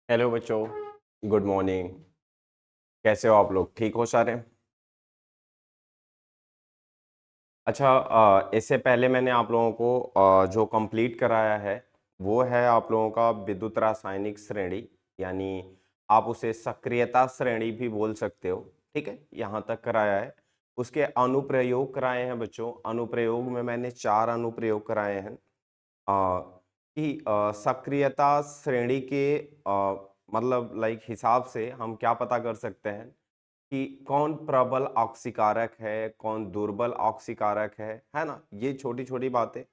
Hello बच्चों, good morning. कैसे हो आप लोग? ठीक हो सारे? अच्छा, इससे पहले मैंने आप लोगों को जो कंप्लीट कराया है वो है आप लोगों का विद्युत रासायनिक श्रेणी, यानी आप उसे सक्रियता श्रेणी भी बोल सकते हो। ठीक है, यहाँ तक कराया है। उसके अनुप्रयोग कराए हैं बच्चों। अनुप्रयोग में मैंने 4 अनुप्रयोग कराए हैं। कि सक्रियता श्रेणी के मतलब लाइक हिसाब से हम क्या पता कर सकते हैं कि कौन प्रबल ऑक्सीकारक है, कौन दुर्बल ऑक्सीकारक है ना? ये छोटी-छोटी बातें।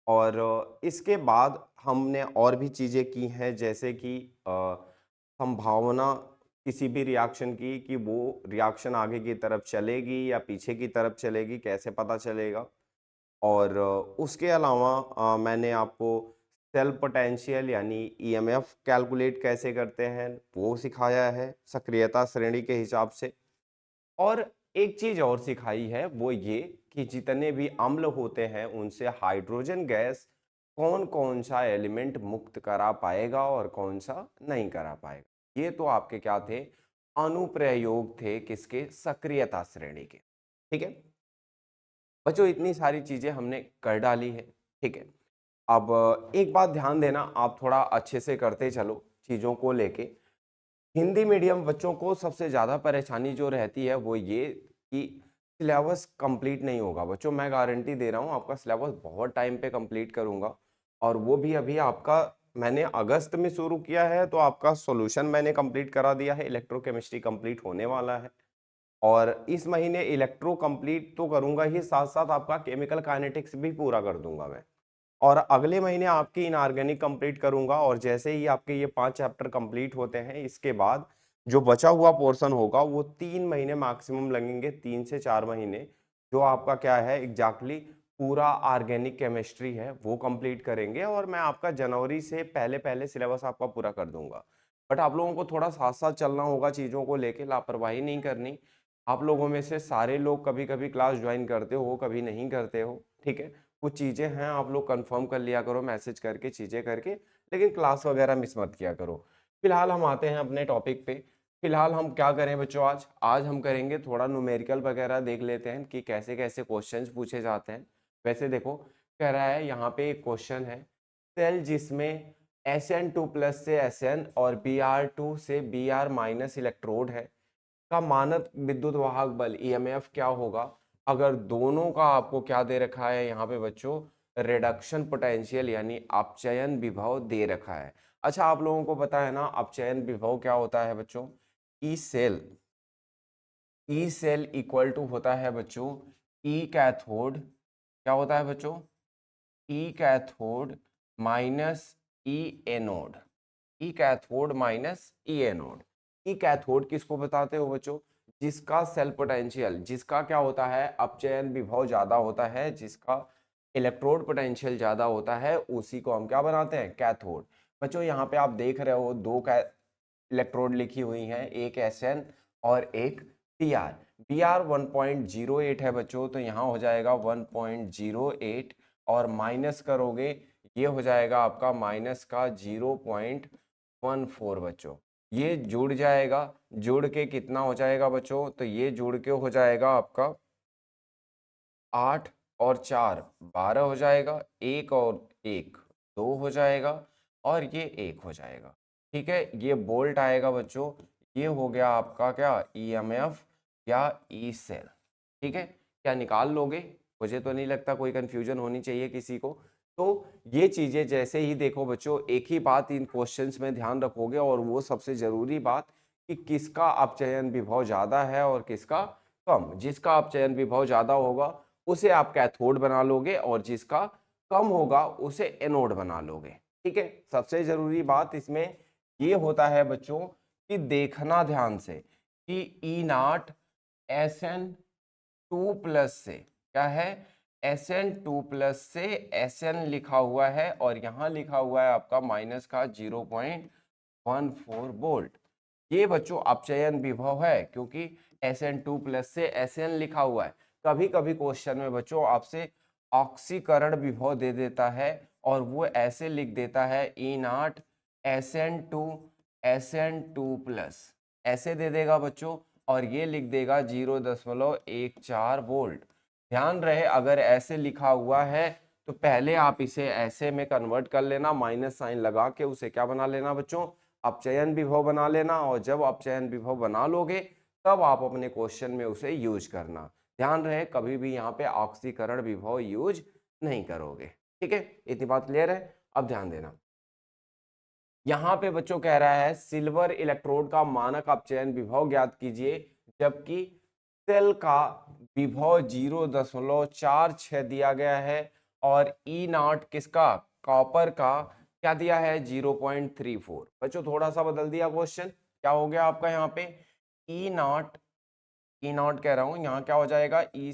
और इसके बाद हमने और भी चीज़ें की हैं, जैसे कि संभावना किसी भी रिएक्शन की कि वो रिएक्शन आगे की तरफ चलेगी या पीछे की तरफ चलेगी, कैसे पता चलेगा? और उसके अलावा मैंने आपको सेल पोटेंशियल यानी ईएमएफ कैलकुलेट कैसे करते हैं वो सिखाया है सक्रियता श्रेणी के हिसाब से। और एक चीज और सिखाई है वो ये कि जितने भी अम्ल होते हैं उनसे हाइड्रोजन गैस कौन कौन सा एलिमेंट मुक्त करा पाएगा और कौन सा नहीं करा पाएगा। ये तो आपके क्या थे? अनुप्रयोग थे किसके? सक्रियता श्रेणी के। ठीक है बच्चों, इतनी सारी चीजें हमने कर डाली है। ठीक है, अब एक बात ध्यान देना, आप थोड़ा अच्छे से करते चलो चीजों को लेके। हिंदी मीडियम बच्चों को सबसे ज़्यादा परेशानी जो रहती है वो ये कि सिलेबस कंप्लीट नहीं होगा। बच्चों मैं गारंटी दे रहा हूँ आपका सिलेबस बहुत टाइम पे कंप्लीट करूँगा। और वो भी अभी आपका मैंने अगस्त में शुरू किया है, तो आपका सॉल्यूशन मैंने कंप्लीट करा दिया है, इलेक्ट्रोकेमिस्ट्री कंप्लीट होने वाला है। और इस महीने इलेक्ट्रो कंप्लीट तो करूँगा ही, साथ-साथ आपका केमिकल काइनेटिक्स भी पूरा कर दूँगा मैं। और अगले महीने आपकी इनऑर्गेनिक कंप्लीट करूंगा। और जैसे ही आपके ये 5 चैप्टर कंप्लीट होते हैं, इसके बाद जो बचा हुआ पोर्शन होगा वो 3 महीने मैक्सिमम लगेंगे, 3 से 4 महीने। जो आपका क्या है एग्जैक्टली पूरा ऑर्गेनिक केमिस्ट्री है वो कंप्लीट करेंगे, और मैं आपका जनवरी से पहले पहले सिलेबस आपका पूरा कर दूंगा। बट आप लोगों को थोड़ा साथ साथ चलना होगा, चीज़ों को लेके लापरवाही नहीं करनी। आप लोगों में से सारे लोग कभी कभी क्लास ज्वाइन करते हो, कभी नहीं करते हो। ठीक है, कुछ चीज़ें हैं आप लोग कंफर्म कर लिया करो मैसेज करके, चीज़ें करके, लेकिन क्लास वगैरह मिस मत किया करो। फिलहाल हम आते हैं अपने टॉपिक पे। फिलहाल हम क्या करें बच्चों? आज आज हम करेंगे थोड़ा न्यूमेरिकल वगैरह, देख लेते हैं कि कैसे कैसे क्वेश्चंस पूछे जाते हैं। वैसे देखो, कह रहा है यहाँ पे एक क्वेश्चन है, सेल जिसमें Sn2+ से Sn और Br2 से Br माइनस इलेक्ट्रोड है का मानक विद्युत वाहक बल ईएमएफ क्या होगा अगर दोनों का आपको क्या दे रखा है यहाँ पे बच्चों? रिडक्शन पोटेंशियल यानी अपचयन विभव दे रखा है। अच्छा, आप लोगों को पता है ना अपचयन विभव क्या होता है बच्चों? ई सेल इक्वल टू होता है बच्चों ई कैथोड। क्या होता है बच्चों? ई कैथोड माइनस ई एनोड। ई कैथोड माइनस ई एनोड। ई कैथोड किसको बताते हो बच्चों? जिसका सेल पोटेंशियल, जिसका क्या होता है अपचयन विभव ज्यादा होता है, जिसका इलेक्ट्रोड पोटेंशियल ज्यादा होता है, उसी को हम क्या बनाते हैं? कैथोड। बच्चों यहाँ पे आप देख रहे हो दो इलेक्ट्रोड लिखी हुई हैं, एक एस और एक Br। Br 1.08 है बच्चों, तो यहाँ हो जाएगा 1.08, और माइनस करोगे ये हो जाएगा आपका माइनस का 0.14 बच्चों। ये जुड़ जाएगा, जुड़ के कितना हो जाएगा बच्चों? तो ये जुड़ के हो जाएगा आपका 8 और 4 12 हो जाएगा, 1 और 1 2 हो जाएगा, और ये 1 हो जाएगा। ठीक है, ये बोल्ट आएगा बच्चों। ये हो गया आपका क्या? ईएमएफ या ई सेल। ठीक है, क्या निकाल लोगे? मुझे तो नहीं लगता कोई कंफ्यूजन होनी चाहिए किसी को। तो ये चीजें जैसे ही देखो बच्चों, एक ही बात इन क्वेश्चंस में ध्यान रखोगे, और वो सबसे जरूरी बात कि किसका अपचयन विभव ज्यादा है और किसका कम। जिसका अपचयन विभव ज्यादा होगा उसे आप कैथोड बना लोगे, और जिसका कम होगा उसे एनोड बना लोगे। ठीक है, सबसे जरूरी बात इसमें ये होता है बच्चों कि देखना ध्यान से कि E0 Sn2+ से क्या है? Sn2+ से Sn लिखा हुआ है, और यहाँ लिखा हुआ है आपका माइनस का 0.14 वोल्ट। ये बच्चों अपचयन विभव है, क्योंकि Sn2+ से Sn लिखा हुआ है। कभी कभी क्वेश्चन में बच्चों आपसे ऑक्सीकरण विभव दे देता है, और वो ऐसे लिख देता है E0 Sn2 Sn2+ ऐसे दे देगा बच्चों, और ये लिख देगा 0.14 वोल्ट। ध्यान रहे अगर ऐसे लिखा हुआ है तो पहले आप इसे ऐसे में कन्वर्ट कर लेना, माइनस साइन लगा के उसे क्या बना लेना बच्चों, अपचयन विभव बना लेना, और जब अपचयन विभव बना लोगे तब आप अपने क्वेश्चन में उसे यूज करना। ध्यान रहे कभी भी यहाँ पे ऑक्सीकरण विभव यूज नहीं करोगे। ठीक है, इतनी बात क्लियर है। अब ध्यान देना, यहाँ पे बच्चों कह रहा है सिल्वर इलेक्ट्रोड का मानक अपचयन विभव ज्ञात कीजिए, जबकि सेल का विभव 0.46 दिया गया है, और ई नॉट किसका, कॉपर का क्या दिया है, 0.34। बच्चों थोड़ा सा बदल दिया क्वेश्चन, क्या हो गया आपका यहाँ पे ई नॉट कह रहा हूं, यहाँ क्या हो जाएगा, ई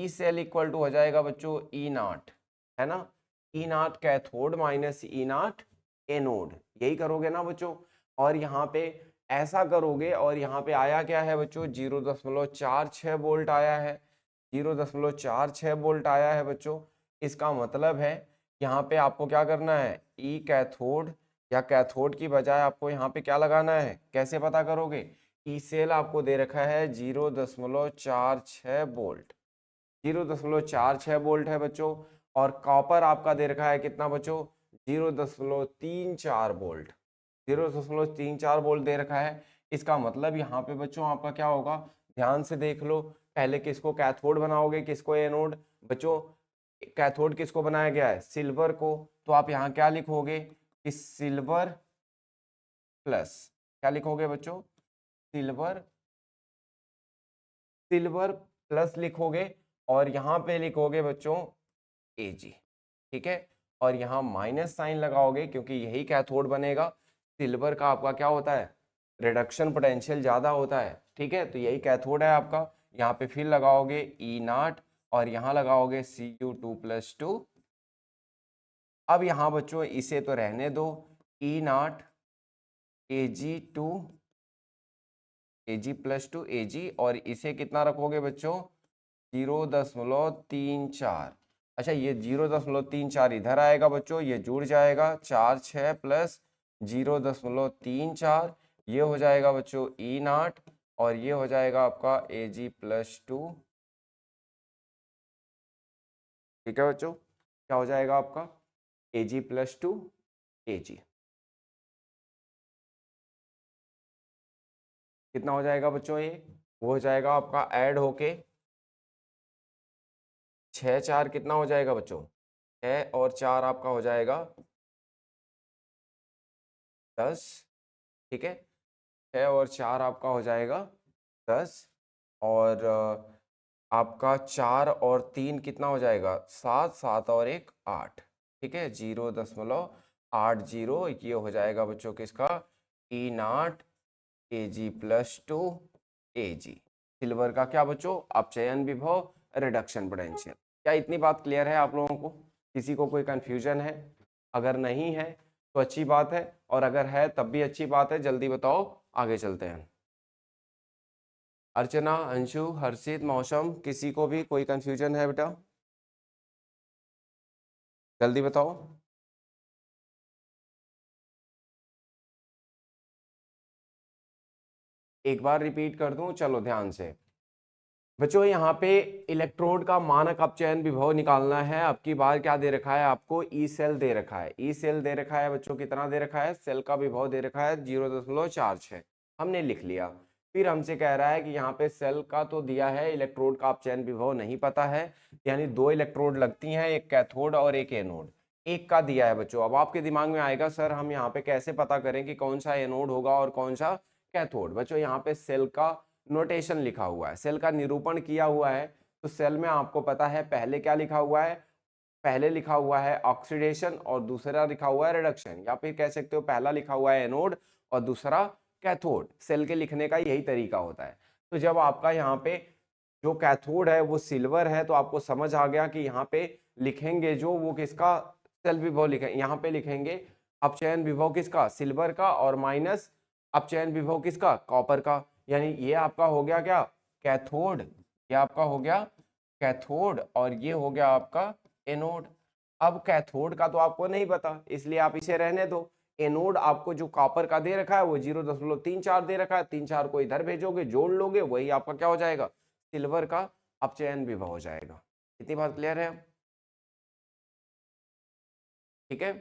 सेल इक्वल टू हो जाएगा बच्चों ई नॉट, है ना, E naught cathode minus E naught anode, यही करोगे ना बच्चों। और यहाँ पे ऐसा करोगे, और यहाँ पे आया क्या है बच्चों, 0.46 वोल्ट आया है, 0.46 वोल्ट आया है बच्चों। इसका मतलब है यहाँ पे आपको क्या करना है, ई कैथोड या कैथोड की बजाय आपको यहाँ पे क्या लगाना है, कैसे पता करोगे, ई सेल आपको दे रखा है 0.46 वोल्ट, 0.46 वोल्ट है बच्चों, और कॉपर आपका दे रखा है कितना बच्चों, 0.34 वोल्ट, 0.34 वोल्ट दे रखा है। इसका मतलब यहाँ पे बच्चों आपका क्या होगा, ध्यान से देख लो, पहले किसको कैथोड बनाओगे, किसको एनोड, बच्चों कैथोड किसको बनाया गया है, सिल्वर को, तो आप यहाँ क्या लिखोगे कि सिल्वर प्लस, क्या लिखोगे बच्चों, सिल्वर, सिल्वर प्लस लिखोगे, और यहाँ पे लिखोगे बच्चों Ag, ठीक है, और यहाँ माइनस साइन लगाओगे क्योंकि यही कैथोड बनेगा। सिल्वर का आपका क्या होता है, रिडक्शन पोटेंशियल ज्यादा होता है, ठीक है, तो यही कैथोड है आपका। यहाँ पे फिर लगाओगे ई नॉट, और यहाँ लगाओगे Cu2+2। अब यहाँ बच्चों इसे तो रहने दो, ई नॉट Ag2 Ag+2 Ag, और इसे कितना रखोगे बच्चों, 0.34। अच्छा ये 0.34 इधर आएगा बच्चों, ये जुड़ जाएगा, 4 6 प्लस 0.34, ये हो जाएगा बच्चों ई नॉट, और ये हो जाएगा आपका Ag+2। ठीक है बच्चों, क्या हो जाएगा आपका Ag+2 Ag, कितना हो जाएगा बच्चों, ये वो हो जाएगा आपका ऐड होके 6 4 कितना हो जाएगा बच्चों, 6 और 4 आपका हो जाएगा 10, ठीक है, 6 और 4 आपका हो जाएगा 10, और आपका 4 और 3 कितना हो जाएगा 7, 7 और 1 8, ठीक है, 0.80, ये हो जाएगा बच्चों किसका, ई नॉट Ag+2 Ag, सिल्वर का क्या बच्चों, अपचयन विभव, रिडक्शन पोटेंशियल। क्या इतनी बात क्लियर है आप लोगों को, किसी को कोई कंफ्यूजन है, अगर नहीं है तो अच्छी बात है, और अगर है तब भी अच्छी बात है, जल्दी बताओ, आगे चलते हैं। अर्चना, अंशु, हर्षित, मौसम, किसी को भी कोई कंफ्यूजन है बेटा, जल्दी बताओ। एक बार रिपीट कर दूं, चलो ध्यान से बच्चों, यहाँ पे इलेक्ट्रोड का मानक अपचयन विभव निकालना है। अब की बार क्या दे रखा है आपको, ई सेल दे रखा है, ई सेल दे रखा है बच्चों, कितना दे रखा है, सेल का विभव दे रखा है 0.46, हमने लिख लिया। फिर हमसे कह रहा है कि यहाँ पे सेल का तो दिया है, इलेक्ट्रोड का अपचयन विभव नहीं पता है, यानी 2 इलेक्ट्रोड लगती हैं, एक कैथोड और एक एनोड, एक का दिया है बच्चों। अब आपके दिमाग में आएगा सर हम यहाँ पे कैसे पता करें कि कौन सा एनोड होगा और कौन सा कैथोड। बच्चों यहाँ पे सेल का नोटेशन लिखा हुआ है, सेल का निरूपण किया हुआ है, तो सेल में आपको पता है पहले क्या लिखा हुआ है, पहले लिखा हुआ है ऑक्सीडेशन और दूसरा लिखा हुआ है रिडक्शन, या फिर कह सकते हो पहला लिखा हुआ है एनोड और दूसरा कैथोड। सेल के लिखने का यही तरीका होता है। तो जब आपका यहाँ पे जो कैथोड है वो सिल्वर है, तो आपको समझ आ गया कि यहाँ पे लिखेंगे जो वो किसका सेल विभव लिखेंगे, यहाँ पे लिखेंगे अपचयन विभव किसका, सिल्वर का, और माइनस अपचयन विभव किसका, कॉपर का। यानी ये आपका हो गया क्या, कैथोड, ये आपका हो गया कैथोड, और ये हो गया आपका एनोड। अब कैथोड का तो आपको नहीं पता, इसलिए आप इसे रहने दो, एनोड आपको जो कॉपर का दे रखा है वो 0.34 दे रखा है, 3-4 को इधर भेजोगे, जोड़ लोगे, वही आपका क्या हो जाएगा, सिल्वर का अपचयन विभव हो जाएगा। इतनी बात क्लियर है? ठीक है,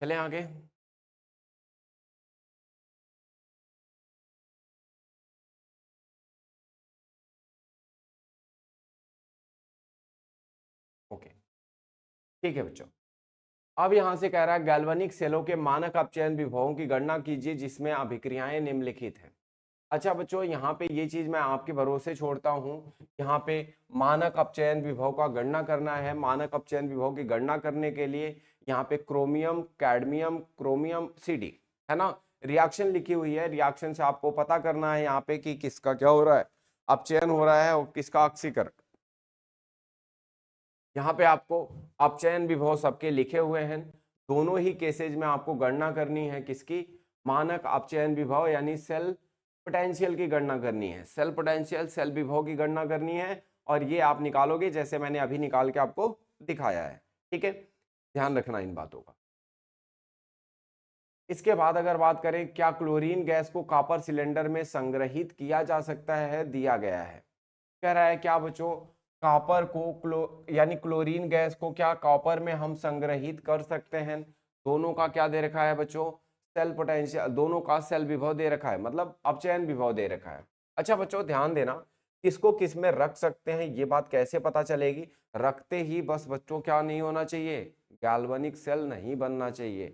चलें आगे। ओके, ठीक है बच्चों। अब यहां से कह रहा है गैल्वेनिक सेलों के मानक अपचयन विभवों की गणना कीजिए जिसमें अभिक्रियाएं निम्नलिखित हैं। अच्छा बच्चों, यहाँ पे ये चीज मैं आपके भरोसे छोड़ता हूँ। यहाँ पे मानक अपचयन विभव का गणना करना है। मानक अपचयन विभव की गणना करने के लिए यहाँ पे क्रोमियम, कैडमियम, क्रोमियम, Cd है ना, रिएक्शन लिखी हुई है। रिएक्शन से आपको पता करना है यहाँ पे कि किसका क्या हो रहा है, अपचयन हो रहा है और किसका ऑक्सीकरण। यहाँ पे आपको अपचयन विभव सबके लिखे हुए हैं। दोनों ही केसेज में आपको गणना करनी है किसकी, मानक अपचयन विभव यानी सेल पोटेंशियल की गणना करनी है। सेल पोटेंशियल, सेल विभव की गणना करनी है और ये आप निकालोगे जैसे मैंने अभी निकाल के आपको दिखाया है। ठीक है, ध्यान रखना इन बातों का। इसके बाद अगर बात करें क्या क्लोरीन गैस को कॉपर सिलेंडर में संग्रहित किया जा सकता है, दिया गया है। कह रहा है क्या बच्चों, कॉपर को यानी क्लोरीन गैस को क्या कॉपर में हम संग्रहित कर सकते हैं। दोनों का क्या दे रखा है बच्चों, सेल पोटेंशियल, दोनों का सेल विभव दे रखा है, मतलब अपचयन विभव दे रखा है। अच्छा बच्चों ध्यान देना, किसको किस में रख सकते हैं ये बात कैसे पता चलेगी, रखते ही बस बच्चों क्या नहीं होना चाहिए, गैल्वेनिक सेल नहीं बनना चाहिए।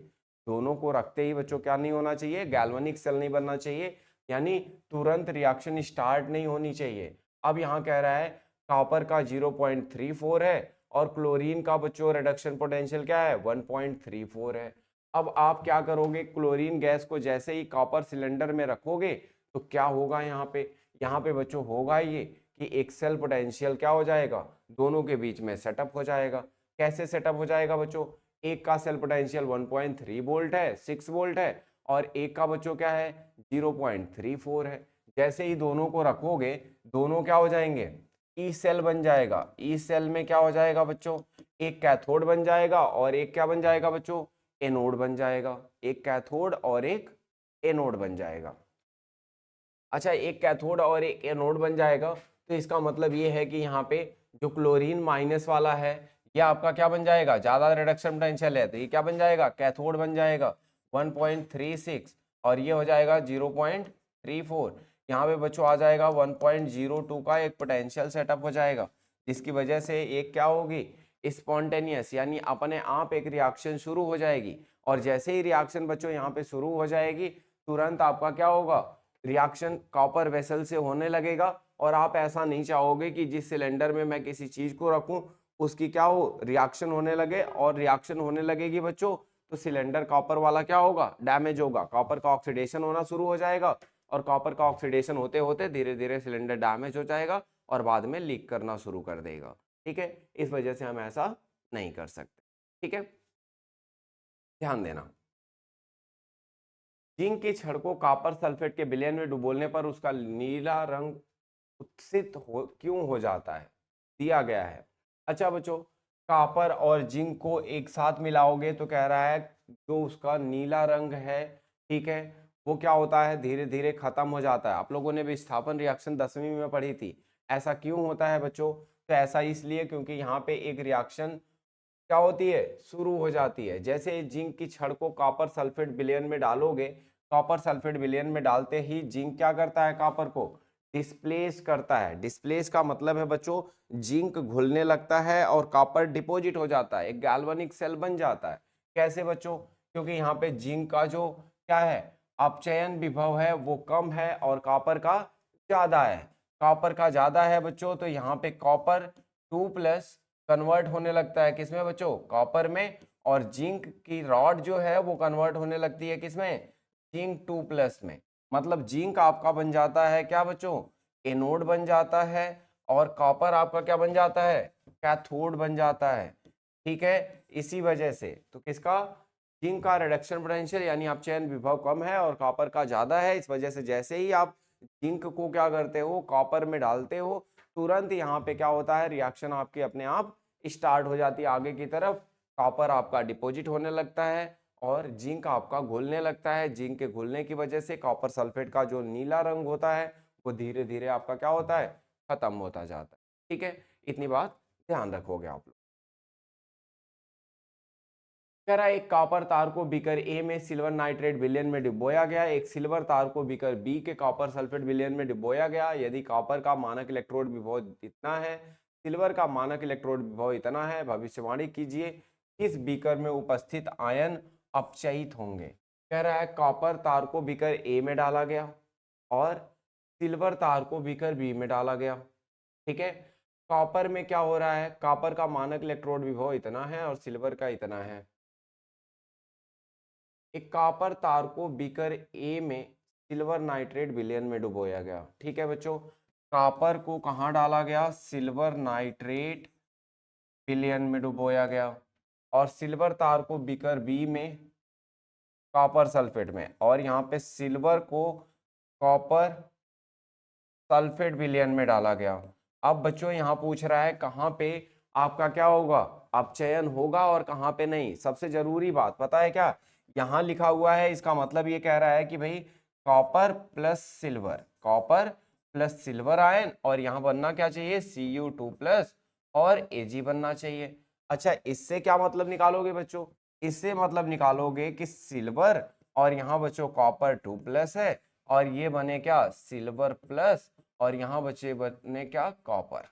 दोनों को रखते ही बच्चों क्या नहीं होना चाहिए, गैल्वेनिक सेल नहीं बनना चाहिए, यानी तुरंत रिएक्शन स्टार्ट नहीं होनी चाहिए। अब यहाँ कह रहा है कॉपर का 0.34 है और क्लोरीन का बच्चों रिडक्शन पोटेंशियल क्या है, 1.34 है। अब आप क्या करोगे, क्लोरीन गैस को जैसे ही कॉपर सिलेंडर में रखोगे तो क्या होगा यहाँ पे बच्चों होगा ये कि एक सेल पोटेंशियल क्या हो जाएगा, दोनों के बीच में सेटअप हो जाएगा। कैसे सेटअप हो जाएगा बच्चों, एक का सेल पोटेंशियल 1.3 वोल्ट है, 6 वोल्ट है, और एक का बच्चों क्या है 0.34 है। जैसे ही दोनों को रखोगे दोनों क्या हो जाएंगे, ई सेल बन जाएगा। ई सेल में क्या हो जाएगा बच्चों, एक कैथोड बन जाएगा और एक क्या बन जाएगा बच्चों, एनोड बन जाएगा। एक कैथोड और एक एनोड बन जाएगा। अच्छा, एक कैथोड और एक एनोड बन जाएगा तो इसका मतलब ये है कि यहाँ पे जो क्लोरीन माइनस वाला है ये आपका क्या बन जाएगा, ज्यादा रिडक्शन पोटेंशियल है तो ये क्या बन जाएगा, कैथोड बन जाएगा 1.36, और ये हो जाएगा 0.34। यहाँ पे बच्चों आ जाएगा 1.02 का एक पोटेंशियल सेटअप हो जाएगा, जिसकी वजह से एक क्या होगी, स्पॉन्टेनियस यानी अपने आप एक रिएक्शन शुरू हो जाएगी। और जैसे ही रिएक्शन बच्चों यहाँ पे शुरू हो जाएगी तुरंत आपका क्या होगा, रिएक्शन कॉपर वेसल से होने लगेगा। और आप ऐसा नहीं चाहोगे कि जिस सिलेंडर में मैं किसी चीज को रखूं उसकी क्या हो, रिएक्शन होने लगे, और रिएक्शन होने लगेगी बच्चों तो सिलेंडर कॉपर वाला क्या होगा, डैमेज होगा, कॉपर का ऑक्सीडेशन होना शुरू हो जाएगा, और कॉपर का ऑक्सीडेशन होते होते धीरे धीरे सिलेंडर डैमेज हो जाएगा और बाद में लीक करना शुरू कर देगा। ठीक है, इस वजह से हम ऐसा नहीं कर सकते। ठीक है, ध्यान देना। जिंक की छड़ को कॉपर सल्फेट के विलयन में डुबोलने पर उसका नीला रंग उत्सित हो क्यों हो जाता है, दिया गया है। अच्छा बच्चों, कॉपर और जिंक को एक साथ मिलाओगे तो कह रहा है जो उसका नीला रंग है, ठीक है, वो क्या होता है, धीरे धीरे खत्म हो जाता है। आप लोगों ने विस्थापन रिएक्शन 10वीं में पढ़ी थी। ऐसा क्यों होता है बच्चों, तो ऐसा इसलिए क्योंकि यहाँ पे एक रिएक्शन क्या होती है, शुरू हो जाती है। जैसे जिंक की छड़ को कॉपर सल्फेट विलयन में डालोगे, कॉपर सल्फेट विलयन में डालते ही जिंक क्या करता है, कॉपर को डिस्प्लेस करता है। डिस्प्लेस का मतलब है बच्चों जिंक घुलने लगता है और कॉपर डिपॉजिट हो जाता है, एक गैल्वेनिक सेल बन जाता है। कैसे बच्चों, क्योंकि यहाँ पे जिंक का जो क्या है, अपचयन विभव है वो कम है और कॉपर का ज्यादा है। कॉपर का ज्यादा है बच्चों तो यहाँ पे कॉपर 2+ कन्वर्ट होने लगता है किसमें बच्चों, कॉपर में, और जिंक की रॉड जो है वो कन्वर्ट होने लगती है किसमें, जिंक 2+ में। मतलब जिंक आपका बन जाता है क्या बच्चों, एनोड बन जाता है, और कॉपर आपका क्या बन जाता है, कैथोड बन जाता है। ठीक है, इसी वजह से तो किसका, जिंक का रिडक्शन पोटेंशियल यानी अपचयन विभव कम है और कॉपर का ज्यादा है। इस वजह से जैसे ही आप जिंक को क्या करते हो, कॉपर में डालते हो, तुरंत यहाँ पे क्या होता है, रिएक्शन आपकी अपने आप स्टार्ट हो जाती है आगे की तरफ। कॉपर आपका डिपॉजिट होने लगता है और जिंक आपका घुलने लगता है। जिंक के घुलने की वजह से कॉपर सल्फेट का जो नीला रंग होता है वो धीरे धीरे आपका क्या होता है, खत्म होता जाता है। ठीक है, इतनी बात ध्यान रखोगे आप लोग। कह रहा है एक कॉपर तार को बीकर ए में सिल्वर नाइट्रेट विलयन में डुबोया गया, एक सिल्वर तार को बीकर बी के कॉपर सल्फेट विलयन में डुबोया गया। यदि कॉपर का मानक इलेक्ट्रोड विभव इतना है, सिल्वर का मानक इलेक्ट्रोड विभव इतना है, भविष्यवाणी कीजिए किस बीकर में उपस्थित आयन अपचयित होंगे। कह रहा है कॉपर तार को बीकर ए में डाला गया और सिल्वर तार को बीकर बी में डाला गया। ठीक है, कॉपर में क्या हो रहा है, कॉपर का मानक इलेक्ट्रोड विभव इतना है और सिल्वर का इतना है। एक कॉपर तार को बीकर ए में सिल्वर नाइट्रेट विलयन में डुबोया गया। ठीक है बच्चों, कॉपर को कहाँ डाला गया, सिल्वर नाइट्रेट विलयन में डुबोया गया और सिल्वर तार को बीकर बी में कॉपर सल्फेट में, और यहाँ पे सिल्वर को कॉपर सल्फेट विलयन में डाला गया। अब बच्चों यहाँ पूछ रहा है कहाँ पे आपका क्या होगा, अपचयन होगा और कहाँ पे नहीं। सबसे जरूरी बात पता है क्या, यहाँ लिखा हुआ है, इसका मतलब ये कह रहा है कि भाई copper plus silver, copper plus silver ion, और यहाँ बनना क्या चाहिए, Cu2 प्लस और Ag बनना चाहिए। अच्छा, इससे क्या मतलब निकालोगे बच्चों, इससे मतलब निकालोगे कि सिल्वर और यहाँ बच्चों कॉपर 2 प्लस है और ये बने क्या, सिल्वर प्लस, और यहाँ बचे बने क्या, कॉपर।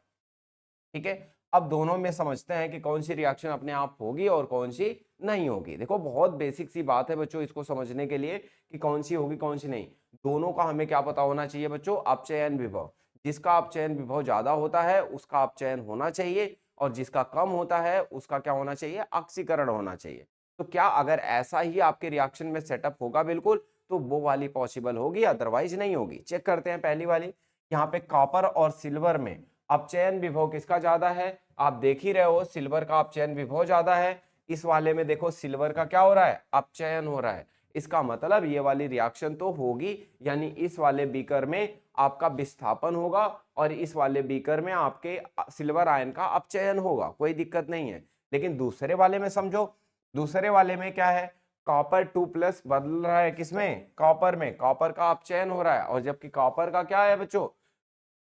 ठीक है, अब दोनों में समझते हैं कि कौन सी रिएक्शन अपने आप होगी और कौन सी नहीं होगी। देखो बहुत बेसिक सी बात है बच्चों इसको समझने के लिए कि कौन सी होगी कौन सी नहीं। दोनों का हमें क्या पता होना चाहिए बच्चों, अपचयन विभव। जिसका अपचयन विभव ज्यादा होता है उसका अपचयन होना चाहिए और जिसका कम होता है उसका क्या होना चाहिए, ऑक्सीकरण होना चाहिए। तो क्या अगर ऐसा ही आपके रिएक्शन में सेटअप होगा बिल्कुल, तो वो वाली पॉसिबल होगी, अदरवाइज नहीं होगी। चेक करते हैं पहली वाली, यहाँ पे कॉपर और सिल्वर में अपचयन विभव किसका ज्यादा है, आप देख ही रहे हो सिल्वर का अपचयन विभव ज्यादा है। इस वाले में देखो सिल्वर का क्या हो रहा है, अपचयन हो रहा है। इसका मतलब ये वाली रिएक्शन तो होगी, यानी इस वाले बीकर में आपका विस्थापन होगा और इस वाले बीकर में आपके सिल्वर आयन का अपचयन होगा, कोई दिक्कत नहीं है। लेकिन दूसरे वाले में समझो, दूसरे वाले में क्या है, कॉपर 2 प्लस बदल रहा है किसमें, कॉपर में, कॉपर का अपचयन हो रहा है, और जबकि कॉपर का क्या है बच्चों,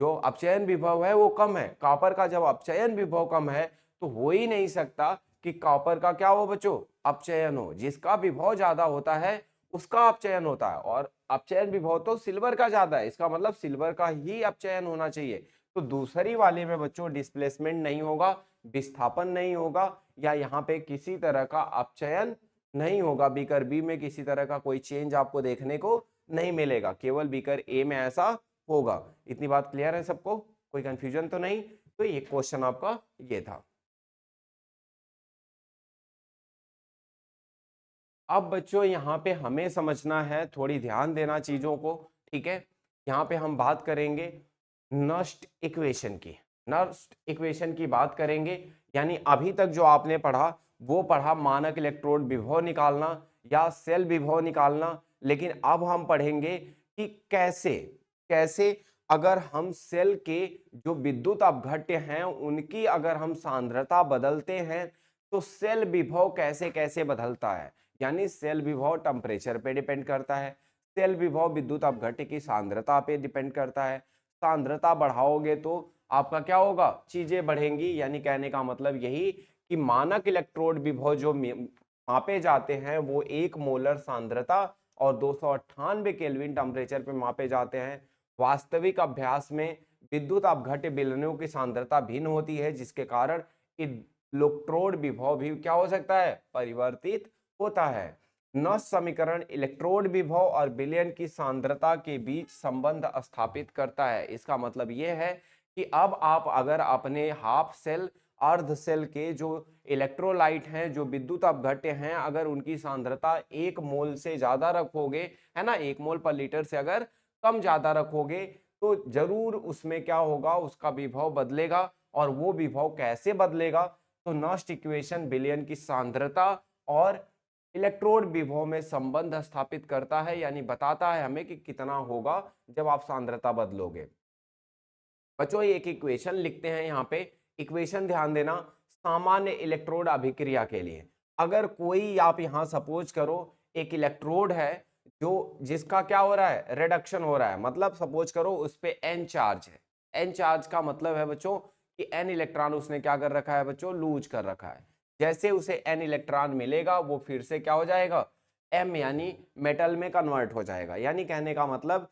जो अपचयन विभव है वो कम है। कॉपर का जब अपचयन विभव कम है तो हो ही नहीं सकता कि कॉपर का क्या हो बच्चों, अपचयन हो। जिसका विभव ज्यादा होता है उसका अपचयन होता है, और अपचयन विभव तो सिल्वर का ज्यादा है, इसका मतलब सिल्वर का ही अपचयन होना चाहिए। तो दूसरी वाले में बच्चों डिस्प्लेसमेंट नहीं होगा, विस्थापन नहीं होगा, या यहाँ पे किसी तरह का अपचयन नहीं होगा। बीकर बी में किसी तरह का कोई चेंज आपको देखने को नहीं मिलेगा, केवल बीकर ए में ऐसा होगा। इतनी बात क्लियर है सबको, कोई कंफ्यूजन तो नहीं। तो ये क्वेश्चन आपका ये था। अब बच्चों यहाँ पे हमें समझना है, थोड़ी ध्यान देना चीजों को। ठीक है, यहाँ पे हम बात करेंगे नस्ट इक्वेशन की, नस्ट इक्वेशन की बात करेंगे। यानी अभी तक जो आपने पढ़ा वो पढ़ा मानक इलेक्ट्रोड विभव निकालना या सेल विभव निकालना, लेकिन अब हम पढ़ेंगे कि कैसे कैसे अगर हम सेल के जो विद्युत अपघट्य हैं उनकी अगर हम सांद्रता बदलते हैं तो सेल विभव कैसे कैसे बदलता है। यानी सेल विभव टेम्परेचर पे डिपेंड करता है, सेल विभव विद्युत अपघट्य की सांद्रता पे डिपेंड करता है। सांद्रता बढ़ाओगे तो आपका क्या होगा, चीजें बढ़ेंगी। यानी कहने का मतलब यही कि मानक इलेक्ट्रोड विभव जो मापे जाते हैं वो 1 मोलर सांद्रता और 298 केल्विन टेम्परेचर पे मापे जाते हैं। वास्तविक अभ्यास में विद्युत अपघट्य विलयनों की सांद्रता भिन्न होती है, जिसके कारण इलेक्ट्रोड विभव भी क्या हो सकता है, परिवर्तित होता है। नॉस समीकरण इलेक्ट्रोड विभव और विलयन की सांद्रता के बीच संबंध स्थापित करता है। इसका मतलब यह है कि अब आप अगर अपने हाफ सेल अर्ध सेल के जो इलेक्ट्रोलाइट हैं, जो विद्युत अपघट्य हैं, अगर उनकी सांद्रता 1 मोल से ज्यादा रखोगे, है ना, 1 मोल पर लीटर से अगर कम ज्यादा रखोगे तो जरूर उसमें क्या होगा, उसका विभव बदलेगा। और वो विभव कैसे बदलेगा, तो नॉस्ट इक्वेशन विलयन की सांद्रता और इलेक्ट्रोड विभव में संबंध स्थापित करता है, यानी बताता है हमें कि कितना होगा जब आप सांद्रता बदलोगे। बच्चों एक इक्वेशन लिखते हैं यहाँ पे, इक्वेशन ध्यान देना। सामान्य इलेक्ट्रोड अभिक्रिया के लिए। अगर कोई आप यहाँ सपोज करो एक इलेक्ट्रोड है जो जिसका क्या हो रहा है, रिडक्शन हो रहा है, मतलब सपोज करो उस पे n चार्ज है। n चार्ज का मतलब है बच्चों कि n इलेक्ट्रॉन उसने क्या कर रखा है बच्चों, लूज कर रखा है। जैसे उसे n इलेक्ट्रॉन मिलेगा वो फिर से क्या हो जाएगा, m यानी मेटल में कन्वर्ट हो जाएगा। यानी कहने का मतलब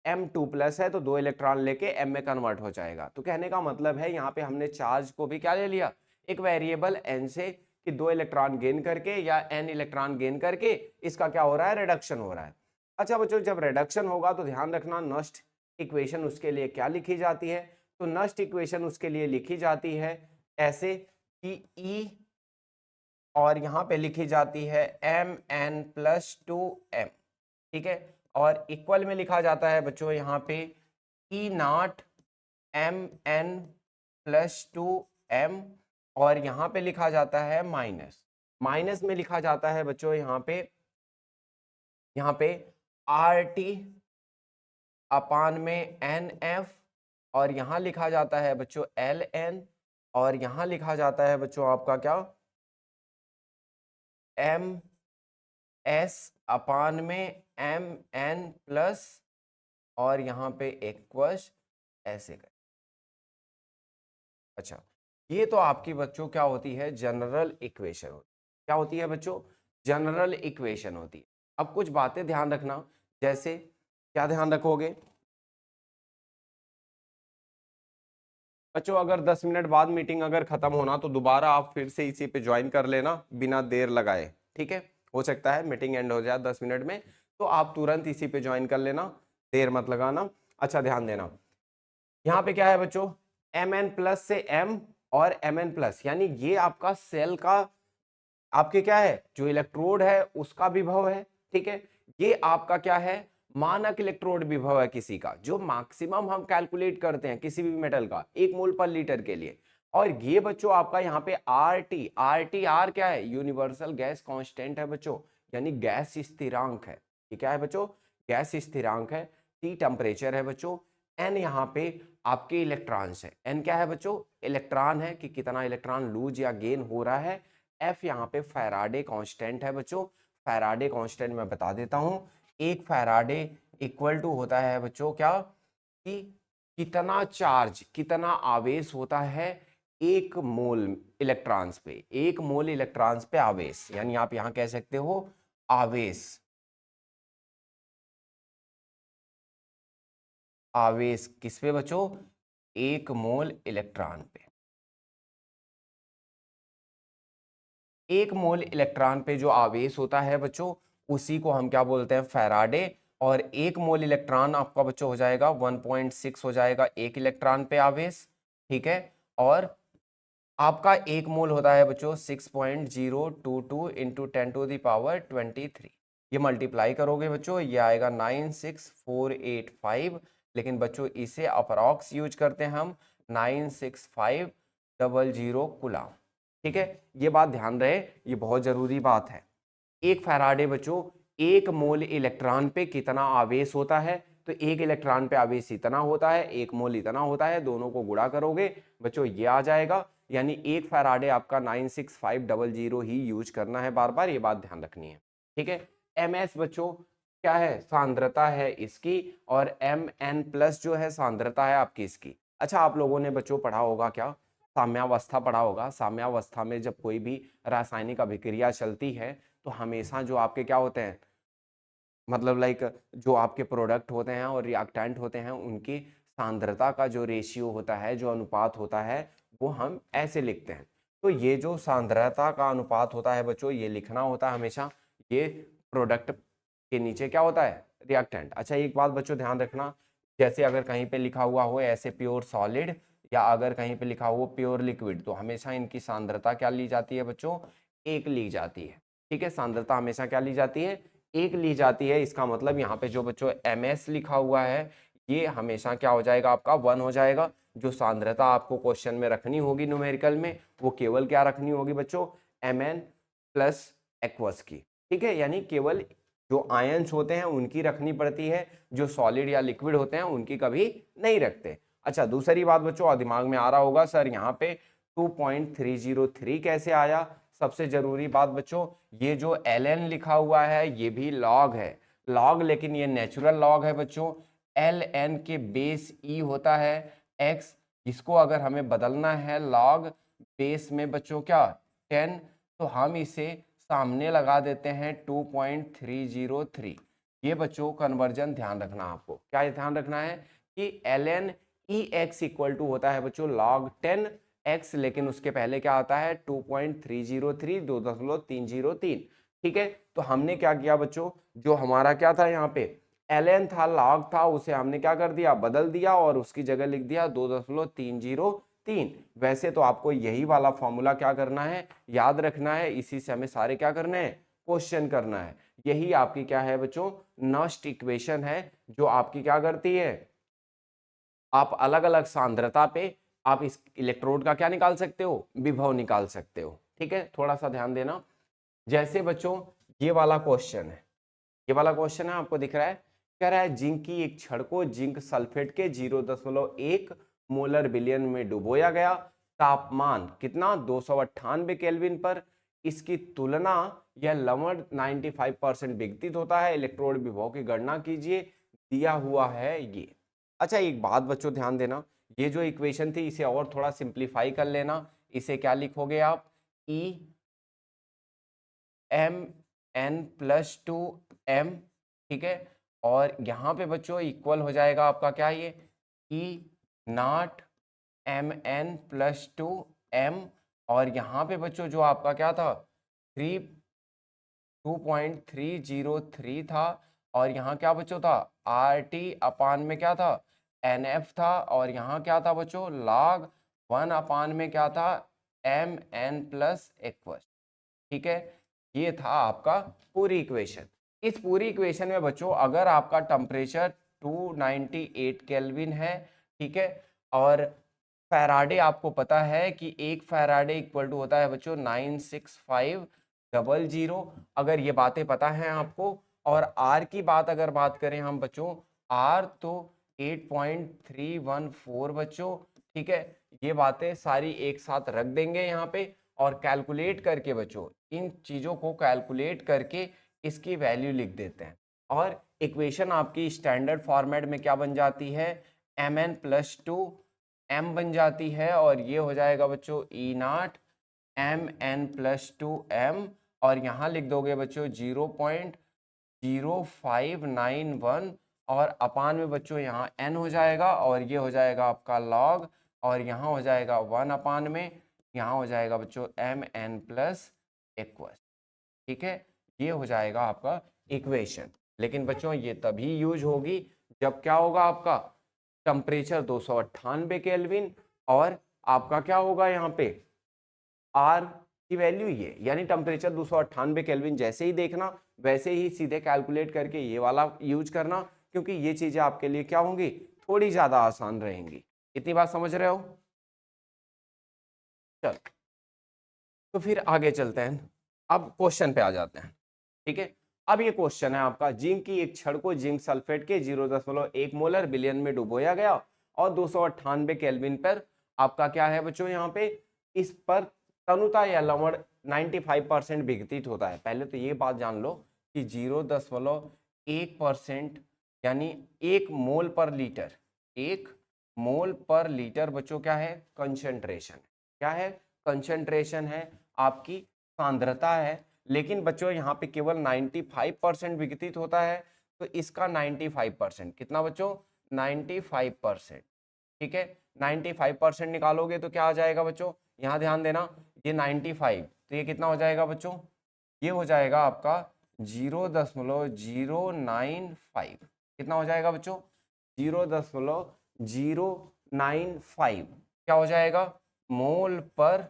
M2+ है तो 2 इलेक्ट्रॉन लेके M में कन्वर्ट हो जाएगा। तो कहने का मतलब है यहाँ पे हमने चार्ज को भी क्या ले लिया, एक वेरिएबल n से, कि 2 इलेक्ट्रॉन गेन करके या n इलेक्ट्रॉन गेन करके इसका क्या हो रहा है, रिडक्शन हो रहा है। अच्छा बच्चों, जब रिडक्शन होगा तो ध्यान रखना नष्ट इक्वेशन उसके लिए क्या लिखी जाती है, तो नष्ट इक्वेशन उसके लिए लिखी जाती है ऐसे कि E, और यहाँ पे लिखी जाती है Mn+2m, ठीक है, और इक्वल में लिखा जाता है बच्चों यहाँ पे E0 Mn+2m, और यहाँ पे लिखा जाता है माइनस, माइनस में लिखा जाता है बच्चों यहाँ पे RT अपान में NF, और यहाँ लिखा जाता है बच्चों Ln, और यहाँ लिखा जाता है बच्चों आपका क्या, MS अपान में Mn+, और यहाँ पे इक्वस ऐसे कर। अच्छा, ये तो आपकी बच्चों क्या होती है, जनरल इक्वेशन होती है। क्या होती है बच्चों, जनरल इक्वेशन होती है। अब कुछ बातें ध्यान रखना, जैसे क्या ध्यान रखोगे बच्चों, अगर 10 मिनट बाद मीटिंग अगर खत्म होना तो दोबारा आप फिर से इसी पे ज्वाइन कर लेना बिना देर लगाए, ठीक है। हो सकता है मीटिंग एंड हो जाए 10 मिनट में, तो आप तुरंत इसी पे ज्वाइन कर लेना, देर मत लगाना। अच्छा ध्यान देना, यहाँ पे क्या है बच्चों, Mn+ से M और Mn+, यानी ये आपका सेल का आपके क्या है, जो इलेक्ट्रोड है उसका विभव है, ठीक है। ये आपका क्या है, मानक इलेक्ट्रोड विभव है किसी का, जो मैक्सिमम हम कैलकुलेट करते हैं किसी भी मेटल का 1 मोल पर लीटर के लिए। और ये बच्चों आपका यहाँ पे R क्या है, यूनिवर्सल गैस कांस्टेंट है बच्चों, यानी गैस स्थिरांक है। ये क्या है बच्चों, गैस स्थिरांक है। T टेम्परेचर है बच्चों। N यहाँ पे आपके इलेक्ट्रॉन्स है। N क्या है बच्चों, इलेक्ट्रॉन है कि कितना इलेक्ट्रॉन लूज या गेन हो रहा है। F यहाँ पे फैराडे कांस्टेंट है बच्चों। फैराडे कांस्टेंट मैं बता देता हूं, एक फैराडे इक्वल टू होता है बच्चों क्या, कि कितना चार्ज, कितना आवेश होता है 1 मोल इलेक्ट्रॉन्स पे, 1 मोल इलेक्ट्रॉन्स पे आवेश, यानी आप यहां कह सकते हो आवेश, आवेश किस पे बच्चों, 1 मोल इलेक्ट्रॉन पे। 1 मोल इलेक्ट्रॉन पे जो आवेश होता है बच्चों, उसी को हम क्या बोलते हैं, फैराडे। और 1 मोल इलेक्ट्रॉन आपका बच्चों हो जाएगा 1.6 हो जाएगा 1 इलेक्ट्रॉन पे आवेश, ठीक है। और आपका 1 मोल होता है बच्चों 6.022 इंटू 10⁻23। ये मल्टीप्लाई करोगे बच्चों, ये आएगा 96485, लेकिन बच्चों इसे अप्रॉक्स यूज करते हैं हम 96500 कुलाम, ठीक है। ये बात ध्यान रहे, ये बहुत जरूरी बात है। एक फैराडे बच्चों 1 मोल इलेक्ट्रॉन पे कितना आवेश होता है, तो 1 इलेक्ट्रॉन पे आवेश इतना होता है, 1 मोल इतना होता है, दोनों को गुणा करोगे बच्चों ये आ जाएगा। यानी एक फैराडे आपका 96500 ही यूज करना है बार बार, ये बात ध्यान रखनी है, ठीक है। MS बच्चों क्या है, सांद्रता है इसकी, और Mn+ जो है सांद्रता है आपकी इसकी। अच्छा, आप लोगों ने बच्चों पढ़ा होगा क्या, साम्यावस्था पढ़ा होगा। साम्यावस्था में जब कोई भी रासायनिक अभिक्रिया चलती है तो हमेशा जो आपके क्या होते हैं, मतलब लाइक जो आपके प्रोडक्ट होते हैं और रिएक्टेंट होते हैं, उनकी सांद्रता का जो रेशियो होता है, जो अनुपात होता है, वो हम ऐसे लिखते हैं। तो ये जो सांद्रता का अनुपात होता है बच्चों, ये लिखना होता है हमेशा। ये प्रोडक्ट के नीचे क्या होता है, रिएक्टेंट। अच्छा, एक बात बच्चों ध्यान रखना, जैसे अगर कहीं पे लिखा हुआ हो ऐसे प्योर सॉलिड, या अगर कहीं पे लिखा हुआ प्योर लिक्विड, तो हमेशा इनकी सांद्रता क्या ली जाती है बच्चों, 1 ली जाती है, ठीक है। सांद्रता हमेशा क्या ली जाती है, 1 ली जाती है। इसका मतलब यहाँ पे जो बच्चों MS लिखा हुआ है, ये हमेशा क्या हो जाएगा, आपका 1 हो जाएगा। जो सांद्रता आपको क्वेश्चन में रखनी होगी न्यूमेरिकल में, वो केवल क्या रखनी होगी बच्चों, Mn+ एक्वस की, ठीक है। यानी केवल जो आयंस होते हैं उनकी रखनी पड़ती है, जो सॉलिड या लिक्विड होते हैं उनकी कभी नहीं रखते। अच्छा, दूसरी बात बच्चों, दिमाग में आ रहा होगा सर यहाँ पे 2.303 कैसे आया? सबसे जरूरी बात बच्चों, ये जो ln लिखा हुआ है ये भी लॉग है, लॉग, लेकिन ये नेचुरल लॉग है बच्चों। ln के बेस e होता है x, इसको अगर हमें बदलना है लॉग बेस में बच्चों क्या 10, तो हम इसे सामने लगा देते हैं 2.303। ये बच्चों कन्वर्जन ध्यान रखना, आपको क्या ध्यान रखना है कि ln ex इक्वल टू होता है बच्चों log 10x, लेकिन उसके पहले क्या आता है 2.303, 2.303। ठीक है, तो हमने क्या किया बच्चों, जो हमारा क्या था यहाँ पे ln था, log था, उसे हमने क्या कर दिया, बदल दिया और उसकी जगह लिख दिया 2.303। वैसे तो आपको यही वाला फॉर्मूला क्या करना है, याद रखना है, इसी से हमें सारे क्या करने हैं, क्वेश्चन करना है। यही आपकी क्या है बच्चों, नस्ट इक्वेशन है, जो आपकी क्या करती है, आप अलग अलग सांद्रता पे आप इस इलेक्ट्रोड का क्या निकाल सकते हो, विभव निकाल सकते हो। ठीक है, थोड़ा सा ध्यान देना। जैसे बच्चों ये वाला क्वेश्चन है, ये वाला क्वेश्चन है, आपको दिख रहा है, कह रहा है जिंक की एक छड़ को जिंक सल्फेट के 0.1 मोलर विलयन में डुबोया गया, तापमान कितना 298 केल्विन पर, इसकी तुलना यह लवण 95% विघटित होता है, इलेक्ट्रोड विभव की गणना कीजिए, दिया हुआ है ये। अच्छा एक बात बच्चों ध्यान देना, ये जो इक्वेशन थी इसे और थोड़ा सिंप्लीफाई कर लेना, इसे क्या लिखोगे आप, E M N plus two M, ठीक है, और यहाँ पे बच्चों इक्वल हो जाएगा आपका क्या, ये E naught M N plus two M, और यहाँ पे बच्चों जो आपका क्या था 2.303 था, और यहाँ क्या बच्चों था आर टी अपान में क्या था एन एफ था, और यहाँ क्या था बच्चों लॉग 1 अपान में क्या था एम एन प्लस एक्वस। ठीक है, ये था आपका पूरी इक्वेशन। इस पूरी इक्वेशन में बच्चों अगर आपका टेम्परेचर 298 केल्विन है, ठीक है, और फैराडे आपको पता है कि एक फैराडे इक्वल टू होता है बच्चों 96500, अगर ये बातें पता हैं आपको, और आर की बात अगर बात करें हम बच्चों, आर तो 8.314 बच्चों। ठीक है, ये बातें सारी एक साथ रख देंगे यहाँ पे, और कैलकुलेट करके बच्चों इन चीज़ों को कैलकुलेट करके इसकी वैल्यू लिख देते हैं, और इक्वेशन आपकी स्टैंडर्ड फॉर्मेट में क्या बन जाती है, M N plus two M बन जाती है, और ये हो जाएगा बच्चों E naught M N plus two M, और यहाँ लिख दोगे बच्चों 0.0591, और अपान में बच्चों यहाँ एन हो जाएगा, और ये हो जाएगा आपका लॉग, और यहाँ हो जाएगा 1 अपान में, यहाँ हो जाएगा बच्चों एम एन प्लस एक्वस। ठीक है, ये हो जाएगा आपका इक्वेशन। लेकिन बच्चों ये तभी यूज होगी जब क्या होगा आपका टेम्परेचर 298 केल्विन, और आपका क्या होगा यहाँ पे आर की वैल्यू ये, यानी टेम्परेचर 298 केल्विन जैसे ही देखना वैसे ही सीधे कैलकुलेट करके ये वाला यूज करना, क्योंकि ये चीजें आपके लिए क्या होंगी, थोड़ी ज्यादा आसान रहेंगी। इतनी बात समझ रहे हो? चल तो फिर आगे चलते हैं, अब क्वेश्चन पे आ जाते हैं। ठीक है, अब ये क्वेश्चन है आपका, जिंक की एक छड़ को जिंक सल्फेट के 0.1 मोलर विलयन में डुबोया गया और 298 केल्विन पर आपका क्या है बच्चों, यहाँ पे इस पर तनुता या लवण 95% विघटित होता है। पहले तो ये बात जान लो कि 0.1% यानी 1 मोल पर लीटर, 1 मोल पर लीटर बच्चों क्या है, कंसंट्रेशन, क्या है, कंसंट्रेशन है, आपकी सांद्रता है। लेकिन बच्चों यहाँ पे केवल 95% विघटित होता है, तो इसका 95% कितना बच्चों, 95%। ठीक है, 95% निकालोगे तो क्या आ जाएगा बच्चों, यहाँ ध्यान देना, ये 95, तो ये कितना हो जाएगा बच्चों, ये हो जाएगा आपका 0.095, कितना हो जाएगा बच्चों 0.095, क्या हो जाएगा मोल पर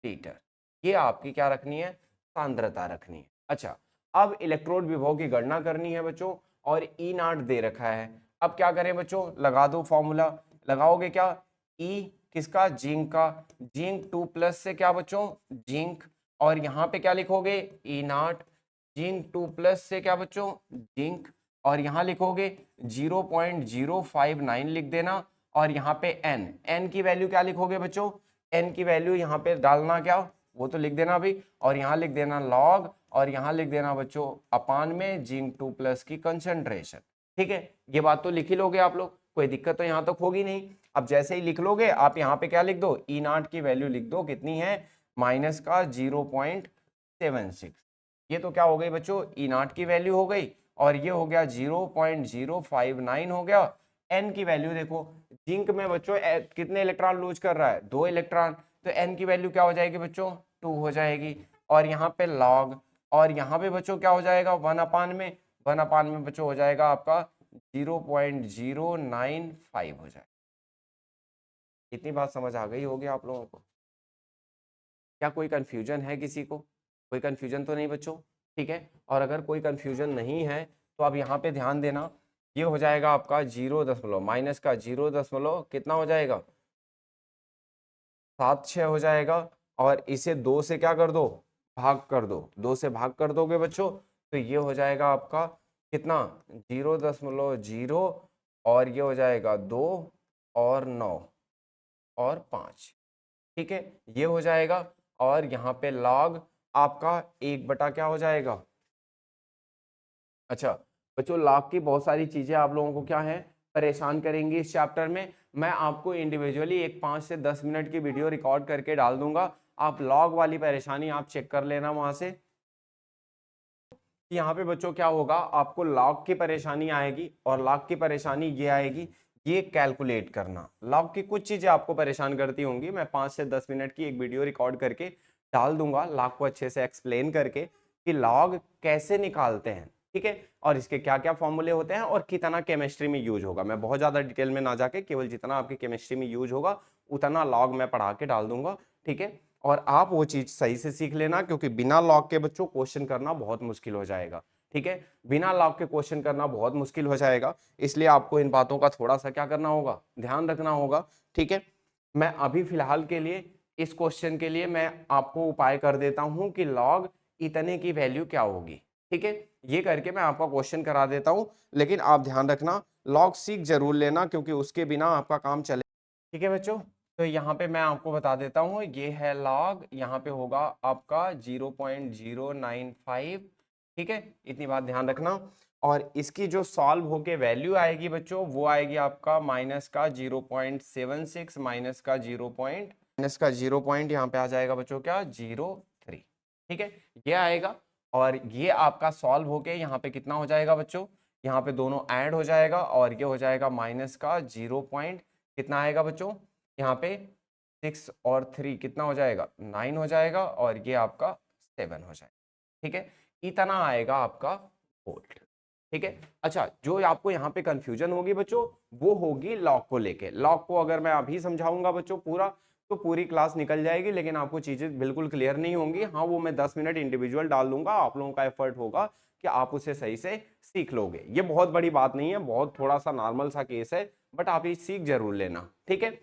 लीटर। ये आपकी क्या रखनी है, सांद्रता रखनी है। अच्छा, अब इलेक्ट्रोड विभव की गणना करनी है बच्चों, और ई नॉट दे रखा है। अब क्या करें बच्चों, लगा दो फॉर्मूला, लगाओगे क्या, ई किसका, जिंक का, जिंक 2+ से क्या बच्चों जिंक, और यहाँ पे क्या लिखोगे ई नॉट, जिंक 2+ से क्या बच्चों जिंक, और यहाँ लिखोगे 0.059 लिख देना, और यहाँ पे एन, एन की वैल्यू क्या लिखोगे बच्चों एन की वैल्यू यहाँ पे डालना क्या, वो तो लिख देना अभी, और यहाँ लिख देना लॉग, और यहाँ लिख देना बच्चों अपान में Zn2+ की कंसंट्रेशन। ठीक है, ये बात तो लिख ही लोगे आप लोग, कोई दिक्कत तो यहाँ तक होगी नहीं। अब जैसे ही लिख लोगे आप यहाँ पे क्या लिख दो, E0 की वैल्यू लिख दो, कितनी है, माइनस का 0.76। ये तो क्या हो गई बच्चों, E0 की वैल्यू हो गई, और ये हो गया 0.059 हो गया। एन की वैल्यू देखो, जिंक में बच्चों कितने इलेक्ट्रॉन लूज कर रहा है, 2 इलेक्ट्रॉन, तो एन की वैल्यू क्या हो जाएगी बच्चों, 2 हो जाएगी। और यहाँ पे लॉग, और यहाँ पे बच्चों क्या हो जाएगा, 1/में बच्चों हो जाएगा आपका 0.095 हो जाएगा। इतनी बात समझ आ गई होगी आप लोगों को? क्या कोई कंफ्यूजन है किसी को? कोई कंफ्यूजन तो नहीं बच्चों? ठीक है, और अगर कोई कंफ्यूजन नहीं है तो आप यहाँ पे ध्यान देना, ये हो जाएगा आपका 0 माइनस का 0 कितना हो जाएगा, 76 हो जाएगा, और इसे 2 से क्या कर दो, भाग कर दो, 2 से भाग कर दोगे बच्चों, तो ये हो जाएगा आपका कितना, 0.0, और ये हो जाएगा 2 और 9 और 5। ठीक है, ये हो जाएगा, और यहाँ पे log आपका 1 बटा क्या हो जाएगा। अच्छा बच्चों, log की बहुत सारी चीजें आप लोगों को क्या है, परेशान करेंगी इस चैप्टर में। मैं आपको इंडिविजुअली एक 5 से 10 मिनट की वीडियो रिकॉर्ड करके डाल दूंगा, आप log वाली परेशानी आप चेक कर लेना वहां से। यहाँ पे बच्चों क्या होगा, आपको log की परेशानी आएगी, और log की परेशानी ये आएगी, ये कैलकुलेट करना। log की कुछ चीजें आपको परेशान करती होंगी, मैं 5 से 10 मिनट की एक वीडियो रिकॉर्ड करके डाल दूंगा log को अच्छे से एक्सप्लेन करके कि log कैसे निकालते हैं। ठीक है, और इसके क्या क्या फॉर्मूले होते हैं, और कितना केमिस्ट्री में यूज होगा। मैं बहुत ज्यादा डिटेल में ना जाके केवल जितना आपकी केमिस्ट्री में यूज होगा उतना log मैं पढ़ा के डाल दूंगा। ठीक है, और आप वो चीज सही से सीख लेना, क्योंकि बिना लॉग के बच्चों क्वेश्चन करना बहुत मुश्किल हो जाएगा। ठीक है, बिना लॉग के क्वेश्चन करना बहुत मुश्किल हो जाएगा, इसलिए आपको इन बातों का थोड़ा सा क्या करना होगा, ध्यान रखना होगा। ठीक है, मैं अभी फिलहाल के लिए इस क्वेश्चन के लिए मैं आपको उपाय कर देता हूं कि लॉग इतने की वैल्यू क्या होगी। ठीक है, ये करके मैं आपका क्वेश्चन करा देता हूं, लेकिन आप ध्यान रखना लॉग सीख जरूर लेना, क्योंकि उसके बिना आपका काम चले। ठीक है बच्चों, तो यहाँ पे मैं आपको बता देता हूँ, ये है लॉग, यहाँ पे होगा आपका 0.095। ठीक है, इतनी बात ध्यान रखना, और इसकी जो सॉल्व होके वैल्यू आएगी बच्चों, वो आएगी आपका माइनस का 0.76, माइनस का 0 पॉइंट यहाँ पे आ जाएगा बच्चों क्या, 0.3। ठीक है, ये आएगा, और ये आपका सॉल्व होके यहाँ पे कितना हो जाएगा बच्चों, यहाँ पे दोनों ऐड हो जाएगा, और ये हो जाएगा माइनस का 0 पॉइंट कितना आएगा बच्चों, यहाँ पे 6 और 3 कितना हो जाएगा, 9 हो जाएगा, और ये आपका 7 हो जाएगा। ठीक है, इतना आएगा आपका वोल्ट। ठीक है, अच्छा जो आपको यहाँ पे कंफ्यूजन होगी बच्चों, वो होगी लॉग को लेके। लॉग को अगर मैं अभी समझाऊंगा बच्चों पूरा, तो पूरी क्लास निकल जाएगी, लेकिन आपको चीजें बिल्कुल क्लियर नहीं होंगी। हाँ, वो मैं 10 मिनट इंडिविजुअल डाल दूंगा, आप लोगों का एफर्ट होगा कि आप उसे सही से सीख लोगे। ये बहुत बड़ी बात नहीं है, बहुत थोड़ा सा नॉर्मल सा केस है, बट आप ये सीख जरूर लेना। ठीक है,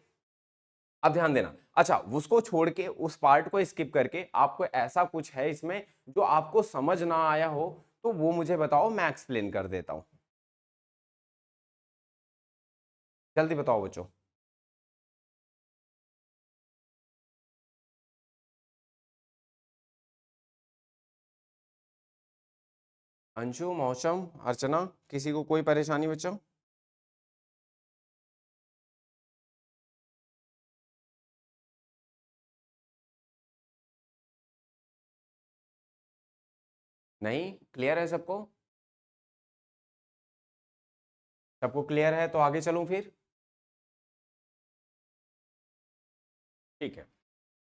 अब ध्यान देना। अच्छा, उसको छोड़ के, उस पार्ट को स्किप करके, आपको ऐसा कुछ है इसमें जो आपको समझ ना आया हो, तो वो मुझे बताओ, मैं एक्सप्लेन कर देता हूं। जल्दी बताओ बच्चों। अंशु, मौसम, अर्चना, किसी को कोई परेशानी बच्चों? नहीं, क्लियर है सबको? सबको क्लियर है तो आगे चलूं फिर? ठीक है,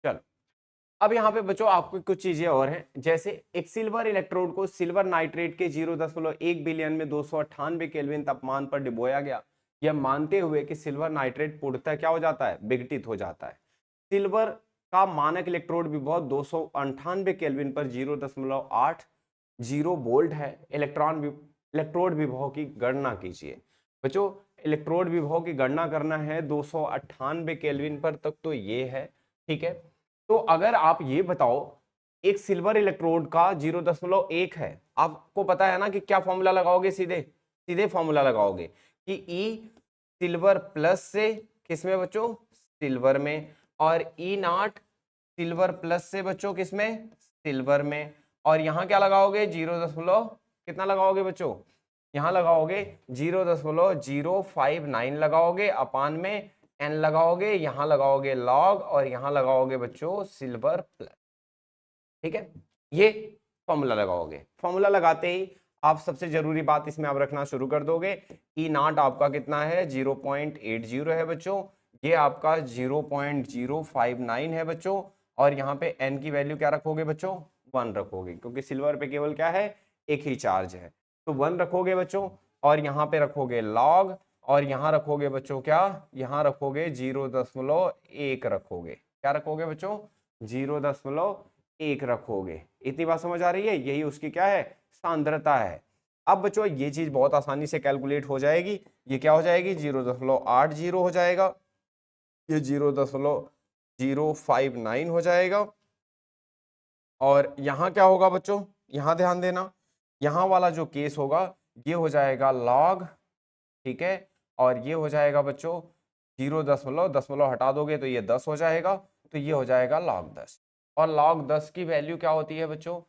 चलो। अब यहाँ पे बच्चों आपको कुछ चीजें और हैं, जैसे एक सिल्वर इलेक्ट्रोड को सिल्वर नाइट्रेट के 0.1 बिलियन में 298 केल्विन तापमान पर डिबोया गया, यह मानते हुए कि सिल्वर नाइट्रेट पूर्णतः क्या हो जाता है, विघटित हो जाता है। सिल्वर का मानक इलेक्ट्रोड विभव 298 केल्विन पर 0.80 वोल्ट है। इलेक्ट्रोड विभव की गणना कीजिए। बच्चों, इलेक्ट्रोड विभव की गणना करना है 298 केल्विन पर, तक तो ये है। ठीक है, तो अगर आप ये बताओ, एक सिल्वर इलेक्ट्रोड का 0.1 है, आपको पता है ना कि क्या फॉर्मूला लगाओगे, सीधे सीधे फॉर्मूला लगाओगे कि ई सिल्वर प्लस से किसमें बच्चों, सिल्वर में, और ई नॉट सिल्वर प्लस से बच्चों किसमें, सिल्वर में, और यहाँ क्या लगाओगे 0 कितना लगाओगे बच्चों, यहाँ लगाओगे 0.059 लगाओगे, अपान में n लगाओगे, यहाँ लगाओगे लॉग, और यहाँ लगाओगे बच्चों सिल्वर प्लस। ठीक है, ये फॉर्मूला लगाओगे। फॉर्मूला लगाते ही आप सबसे जरूरी बात इसमें आप रखना शुरू कर दोगे, ई नॉट आपका कितना है 0.80 है बच्चों, ये आपका 0.059 है बच्चों, और यहाँ पे n की वैल्यू क्या रखोगे बच्चों, 1 रखोगे, क्योंकि सिल्वर पे केवल क्या है, एक ही चार्ज है, तो 1 रखोगे बच्चों, और यहाँ पे रखोगे लॉग, और यहाँ रखोगे बच्चों क्या, यहाँ रखोगे 0.1 रखोगे, क्या रखोगे बच्चों, 0.1 रखोगे। इतनी बात समझ आ रही है, यही उसकी क्या है, सांद्रता है। अब बच्चों ये चीज बहुत आसानी से कैलकुलेट हो जाएगी, ये क्या हो जाएगी 0.80 हो जाएगा, ये 0.059 हो जाएगा, और यहाँ क्या होगा बच्चों, यहाँ ध्यान देना, यहाँ वाला जो केस होगा ये हो जाएगा लॉग, ठीक है, और ये हो जाएगा बच्चों 0.10 हटा दोगे तो ये 10 हो जाएगा, तो ये हो जाएगा log 10, और log 10 की वैल्यू क्या होती है बच्चों,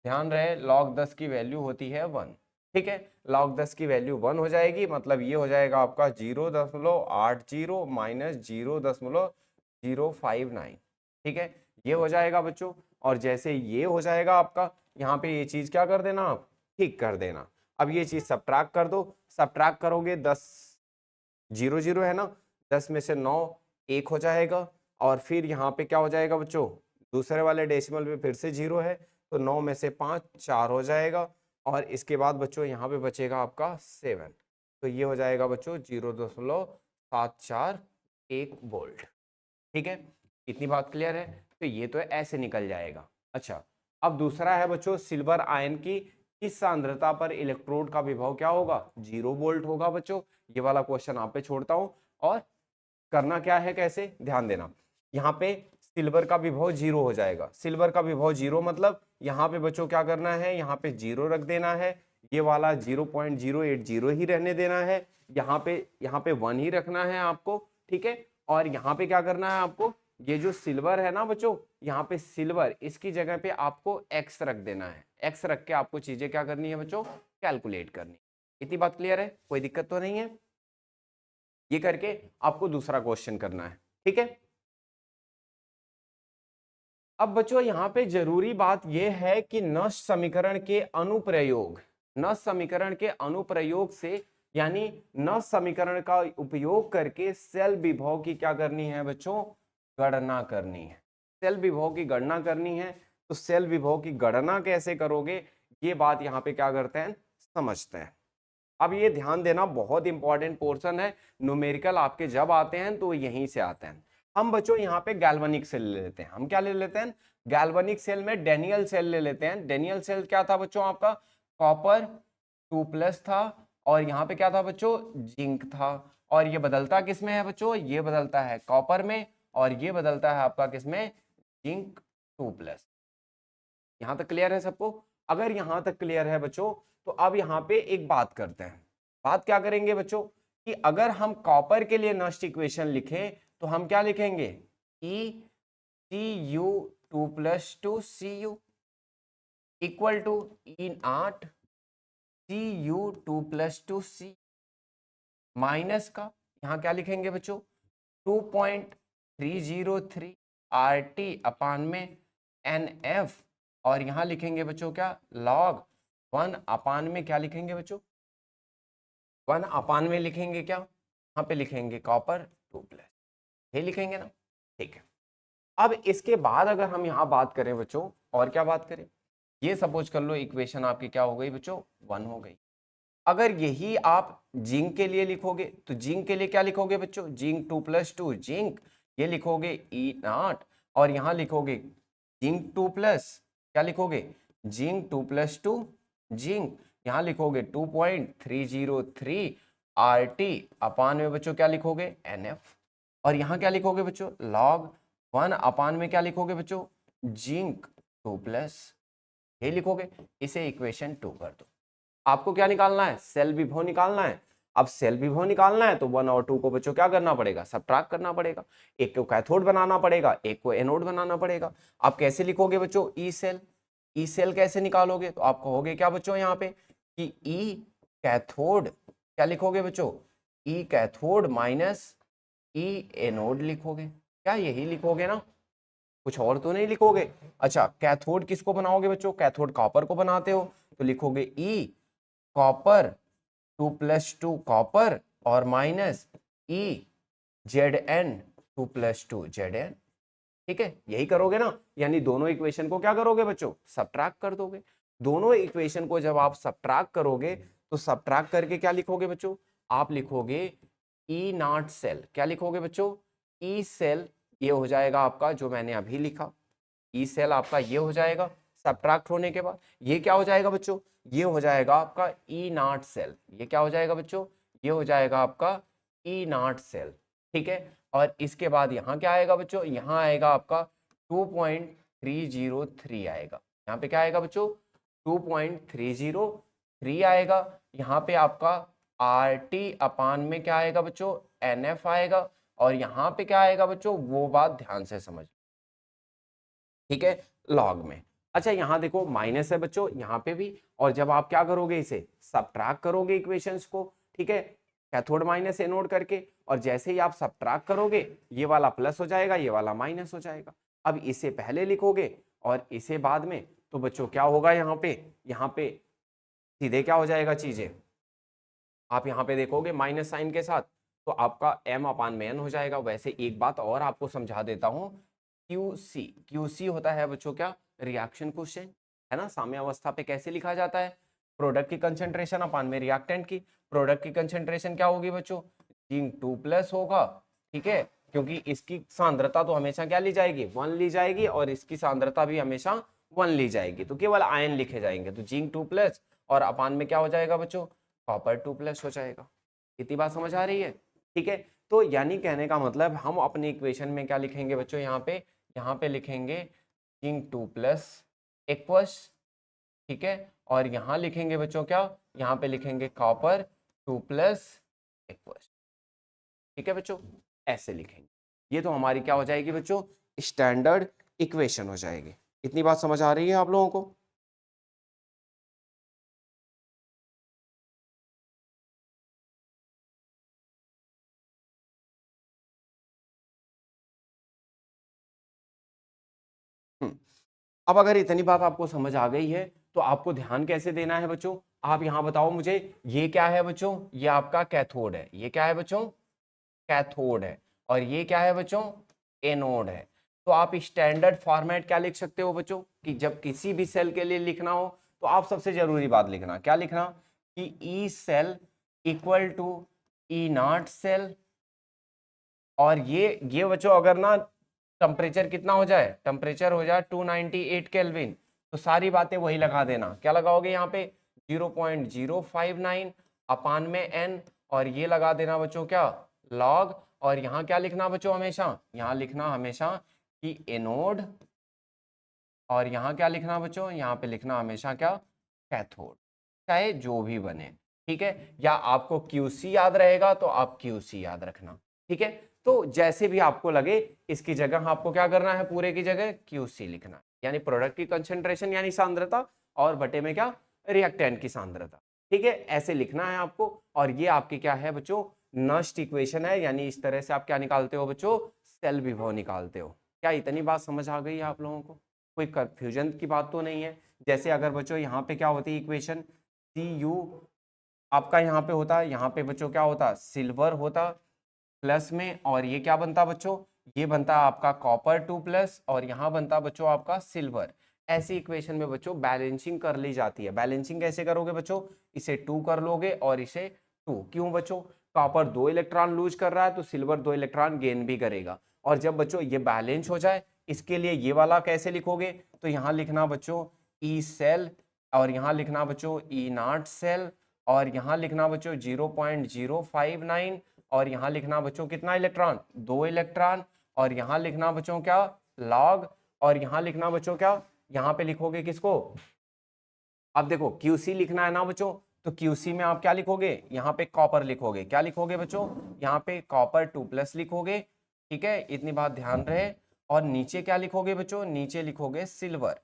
ध्यान रहे log 10 की वैल्यू होती है 1, ठीक है, log 10 की वैल्यू 1 हो जाएगी, मतलब ये हो जाएगा आपका 0.80 माइनस 0.059, ठीक है, ये हो जाएगा बच्चों, और जैसे ये हो जाएगा आपका, यहाँ पे ये चीज क्या कर देना आप, ठीक कर देना। अब ये चीज सब्ट्रैक्ट कर दो, सब्ट्रैक्ट करोगे 10 0 है ना, 10 में से 9 1 हो जाएगा, और फिर यहाँ पे क्या हो जाएगा बच्चों, दूसरे वाले डेसिमल पे फिर से 0 है, तो 9 में से 5 4 हो जाएगा, और इसके बाद बच्चों यहाँ पे बचेगा आपका 7, तो ये हो जाएगा बच्चों 0.741 वोल्ट। ठीक है, इतनी बात क्लियर है, तो ये तो ऐसे निकल जाएगा। अच्छा, अब दूसरा है बच्चों सिल्वर आयन की किस सांद्रता पर इलेक्ट्रोड का विभव क्या होगा, 0 वोल्ट होगा बच्चों। ये वाला क्वेश्चन आप पे छोड़ता हूं, और करना क्या है, कैसे, ध्यान देना, यहाँ पे सिल्वर का विभव 0 हो जाएगा, सिल्वर का विभव 0 मतलब यहाँ पे बच्चों क्या करना है, यहाँ पे 0 रख देना है, ये वाला 0.080 ही रहने देना है, यहाँ पे 1 ही रखना है आपको, ठीक है, और यहाँ पे क्या करना है आपको, ये जो सिल्वर है ना बच्चों, यहाँ पे सिल्वर, इसकी जगह पे आपको x रख देना है, x रख के आपको चीजें क्या करनी है बच्चों, कैलकुलेट करनी। इतनी बात क्लियर है, कोई दिक्कत तो नहीं है। ये करके आपको दूसरा क्वेश्चन करना है, ठीक है। अब बच्चों यहाँ पे जरूरी बात यह है कि नष्ट समीकरण के अनुप्रयोग, नष्ट समीकरण के अनुप्रयोग से, यानी नष्ट समीकरण का उपयोग करके सेल विभव की क्या करनी है बच्चों, गणना करनी है। सेल विभव की गणना करनी है, तो सेल विभव की गणना कैसे करोगे, ये बात यहाँ पे क्या करते हैं, समझते हैं। अब ये ध्यान देना, बहुत इंपॉर्टेंट पोर्शन है, न्यूमेरिकल आपके जब आते हैं तो यहीं से आते हैं। हम बच्चों यहाँ पे गैल्वेनिक सेल ले लेते हैं, हम क्या ले लेते हैं, गैल्वेनिक सेल में डेनियल सेल ले लेते हैं। डेनियल सेल क्या था बच्चों आपका, कॉपर 2+ था, और यहाँ पे क्या था बच्चों, जिंक था, और ये बदलता किसमें है बच्चों, ये बदलता है कॉपर में, और ये बदलता है आपका किसमें, जिंक 2+। यहाँ तक क्लियर है सबको, अगर यहाँ तक क्लियर है बच्चों, तो अब यहाँ पे एक बात करते हैं। बात क्या करेंगे बच्चों, कि अगर हम कॉपर के लिए नष्ट इक्वेशन लिखें तो हम क्या लिखेंगे, Cu2+2Cu equal to E0 Cu2+2C minus का, यहाँ क्या लिखेंगे बच्चों, 2.303 RT अपान में NF, और यहाँ लिखेंगे बच्चों क्या, log 1 अपान में क्या लिखेंगे बच्चों, 1 अपान में लिखेंगे क्या, यहाँ पे लिखेंगे कॉपर 2+, ये लिखेंगे ना, ठीक है। अब इसके बाद अगर हम यहाँ बात करें बच्चों, और क्या बात करें, ये सपोज कर लो इक्वेशन आपकी क्या हो गई बच्चों, 1 हो गई। अगर यही आप जिंक के लिए लिखोगे तो जिंक के लिए क्या लिखोगे बच्चों, जिंक 2+2 जिंक, ये लिखोगे E0, और यहाँ लिखोगे जिंक 2+, क्या लिखोगे, जिंक 2+2 जिंक, यहाँ लिखोगे 2.303 RT अपान में बच्चों क्या लिखोगे, NF, और यहाँ क्या लिखोगे बच्चों, log 1 अपान में क्या लिखोगे बच्चों, जिंक 2+, ये लिखोगे। इसे इक्वेशन 2 कर दो। आपको क्या निकालना है, सेल विभव निकालना है। अब सेल विभव निकालना है तो 1 और 2 को बच्चों क्या करना पड़ेगा, सब्ट्रैक्ट करना पड़ेगा। एक को कैथोड बनाना पड़ेगा, एक को एनोड बनाना पड़ेगा। आप कैसे लिखोगे बच्चों, ई सेल। ई सेल कैसे निकालोगे, तो आप कहोगे क्या बच्चों यहाँ पे कि ई कैथोड, क्या लिखोगे बच्चों, ई कैथोड माइनस ई एनोड लिखोगे। क्या यही लिखोगे ना, कुछ और तो नहीं लिखोगे। अच्छा, कैथोड किसको बनाओगे बच्चों, कैथोड कॉपर को बनाते हो तो लिखोगे ई कॉपर 2+2 कॉपर और माइनस ई Zn 2+2 Zn। ठीक है, यही करोगे ना, यानी दोनों इक्वेशन को क्या करोगे बच्चों, सब्ट्रैक्ट कर दोगे। दोनों इक्वेशन को जब आप सब्ट्रैक्ट करोगे तो सब्ट्रैक्ट करके क्या लिखोगे बच्चों, आप लिखोगे ई नॉट सेल। क्या लिखोगे बच्चों, ई सेल, ये हो जाएगा आपका जो मैंने अभी लिखा, ई सेल आपका ये हो जाएगा सब्ट्रैक्ट होने के बाद। ये क्या हो जाएगा बच्चों, ये हो जाएगा आपका ई नॉट सेल। ये क्या हो जाएगा बच्चों, ये हो जाएगा आपका ई नॉट सेल। ठीक है, और इसके बाद यहाँ क्या आएगा बच्चों, यहाँ आएगा आपका 2.303 आएगा। यहाँ पे क्या आएगा बच्चों, 2.303 आएगा। यहाँ पे आपका RT अपान में क्या आएगा बच्चों, NF आएगा। और यहाँ पे क्या आएगा बच्चों, वो बात ध्यान से समझ, ठीक है, लॉग में। अच्छा, यहाँ देखो माइनस है बच्चों यहाँ पे भी, और जब आप क्या करोगे, इसे सब्ट्रैक्ट करोगे इक्वेशंस को, ठीक है, कैथोड माइनस एनोड करके, और जैसे ही आप सब्ट्रैक्ट करोगे ये वाला प्लस हो जाएगा, ये वाला माइनस हो जाएगा। अब इसे पहले लिखोगे और इसे बाद में, तो बच्चों क्या होगा यहाँ पे सीधे क्या हो जाएगा चीजें, आप यहाँ पे देखोगे माइनस साइन के साथ, तो आपका m अपान में n हो जाएगा। वैसे एक बात और आपको समझा देता हूँ, QC होता है बच्चों क्या, रिएक्शन कोएफिशिएंट, है ना। साम्यावस्था पे कैसे लिखा जाता है, प्रोडक्ट की कंसंट्रेशन अपान में रिएक्टेंट की। प्रोडक्ट की कंसंट्रेशन क्या होगी बच्चों, जिंक 2+ होगा, ठीक है, क्योंकि इसकी सांद्रता तो हमेशा क्या ली जाएगी, 1 ली जाएगी, और इसकी सांद्रता भी हमेशा 1 ली जाएगी, तो केवल आयन लिखे जाएंगे। तो जिंक 2+ और अपान में क्या हो जाएगा बच्चों, कॉपर 2+ हो जाएगा। इतनी बात समझ आ रही है, ठीक है। तो यानी कहने का मतलब हम अपनी इक्वेशन में क्या लिखेंगे बच्चों, यहाँ पे लिखेंगे जिंक 2+ एक्वस, ठीक है, और यहाँ लिखेंगे बच्चों क्या, यहाँ पे लिखेंगे कॉपर 2+ एक्वस, ठीक है बच्चों, ऐसे लिखेंगे। ये तो हमारी क्या हो जाएगी बच्चों, स्टैंडर्ड इक्वेशन हो जाएगी। इतनी बात समझ आ रही है आप लोगों को। अब अगर इतनी बात आपको समझ आ गई है तो आपको ध्यान कैसे देना है बच्चों, आप यहां बताओ मुझे, ये क्या है बच्चों, ये आपका कैथोड है, ये क्या है बच्चों, कैथोड है, और ये क्या है बच्चों, एनोड है। तो आप स्टैंडर्ड फॉर्मेट क्या लिख सकते हो बच्चों, कि जब किसी भी सेल के लिए लिखना हो तो आप सबसे जरूरी बात लिखना, क्या लिखना, कि E cell equal to E naught cell. और ये बच्चों अगर ना टेम्परेचर कितना हो जाए, टेम्परेचर हो जाए 298 केल्विन, तो सारी बातें वही लगा देना। क्या लगाओगे यहाँ पे, 0.059 अपान में n, और ये लगा देना बच्चों क्या, लॉग। और यहाँ क्या लिखना बच्चों, हमेशा यहाँ लिखना हमेशा कि एनोड, और यहाँ क्या लिखना बच्चों, यहाँ पे लिखना हमेशा क्या, कैथोड, चाहे जो भी बने, ठीक है। या आपको QC याद रहेगा तो आप QC याद रखना, ठीक है। तो जैसे भी आपको लगे, इसकी जगह आपको क्या करना है, पूरे की जगह QC लिखना, यानी प्रोडक्ट की कंसंट्रेशन यानी सांद्रता, और बटे में क्या, रिएक्टेंट की सांद्रता, ठीक है, ऐसे लिखना है आपको। और ये आपकी क्या है बच्चों, नष्ट इक्वेशन है, यानी इस तरह से आप क्या निकालते हो बच्चों, सेल विभव निकालते हो। क्या इतनी बात समझ आ गई है आप लोगों को, कोई कंफ्यूजन की बात तो नहीं है। जैसे अगर बच्चों यहाँ पे क्या होती है इक्वेशन, Cu आपका यहाँ पे होता है, यहाँ पे बच्चों क्या होता, सिल्वर होता प्लस में, और ये क्या बनता बच्चों, ये बनता आपका कॉपर 2+, और यहाँ बनता बच्चों आपका सिल्वर। ऐसी इक्वेशन में बच्चों बैलेंसिंग कर ली जाती है। बैलेंसिंग कैसे करोगे बच्चों, इसे 2 कर लोगे और इसे 2, क्यों बच्चों, कॉपर 2 इलेक्ट्रॉन लूज कर रहा है तो सिल्वर 2 इलेक्ट्रॉन गेन भी करेगा। और जब बच्चों ये बैलेंस हो जाए, इसके लिए ये वाला कैसे लिखोगे, तो यहाँ लिखना बच्चों ई सेल, और यहाँ लिखना बच्चों ई नॉट सेल, और यहाँ लिखना बच्चों 0.059, और यहाँ लिखना बच्चों कितना इलेक्ट्रॉन, 2 इलेक्ट्रॉन, और यहाँ लिखना बच्चों क्या, लॉग, और यहाँ लिखना बच्चों क्या, यहाँ पे लिखोगे किसको, अब देखो QC लिखना है ना बच्चों, तो क्यूसी में आप क्या लिखोगे, यहाँ पे कॉपर लिखोगे, क्या लिखोगे बच्चों, यहाँ पे कॉपर 2+ लिखोगे, ठीक है, इतनी बात ध्यान रहे। और नीचे क्या लिखोगे बच्चों, नीचे लिखोगे सिल्वर,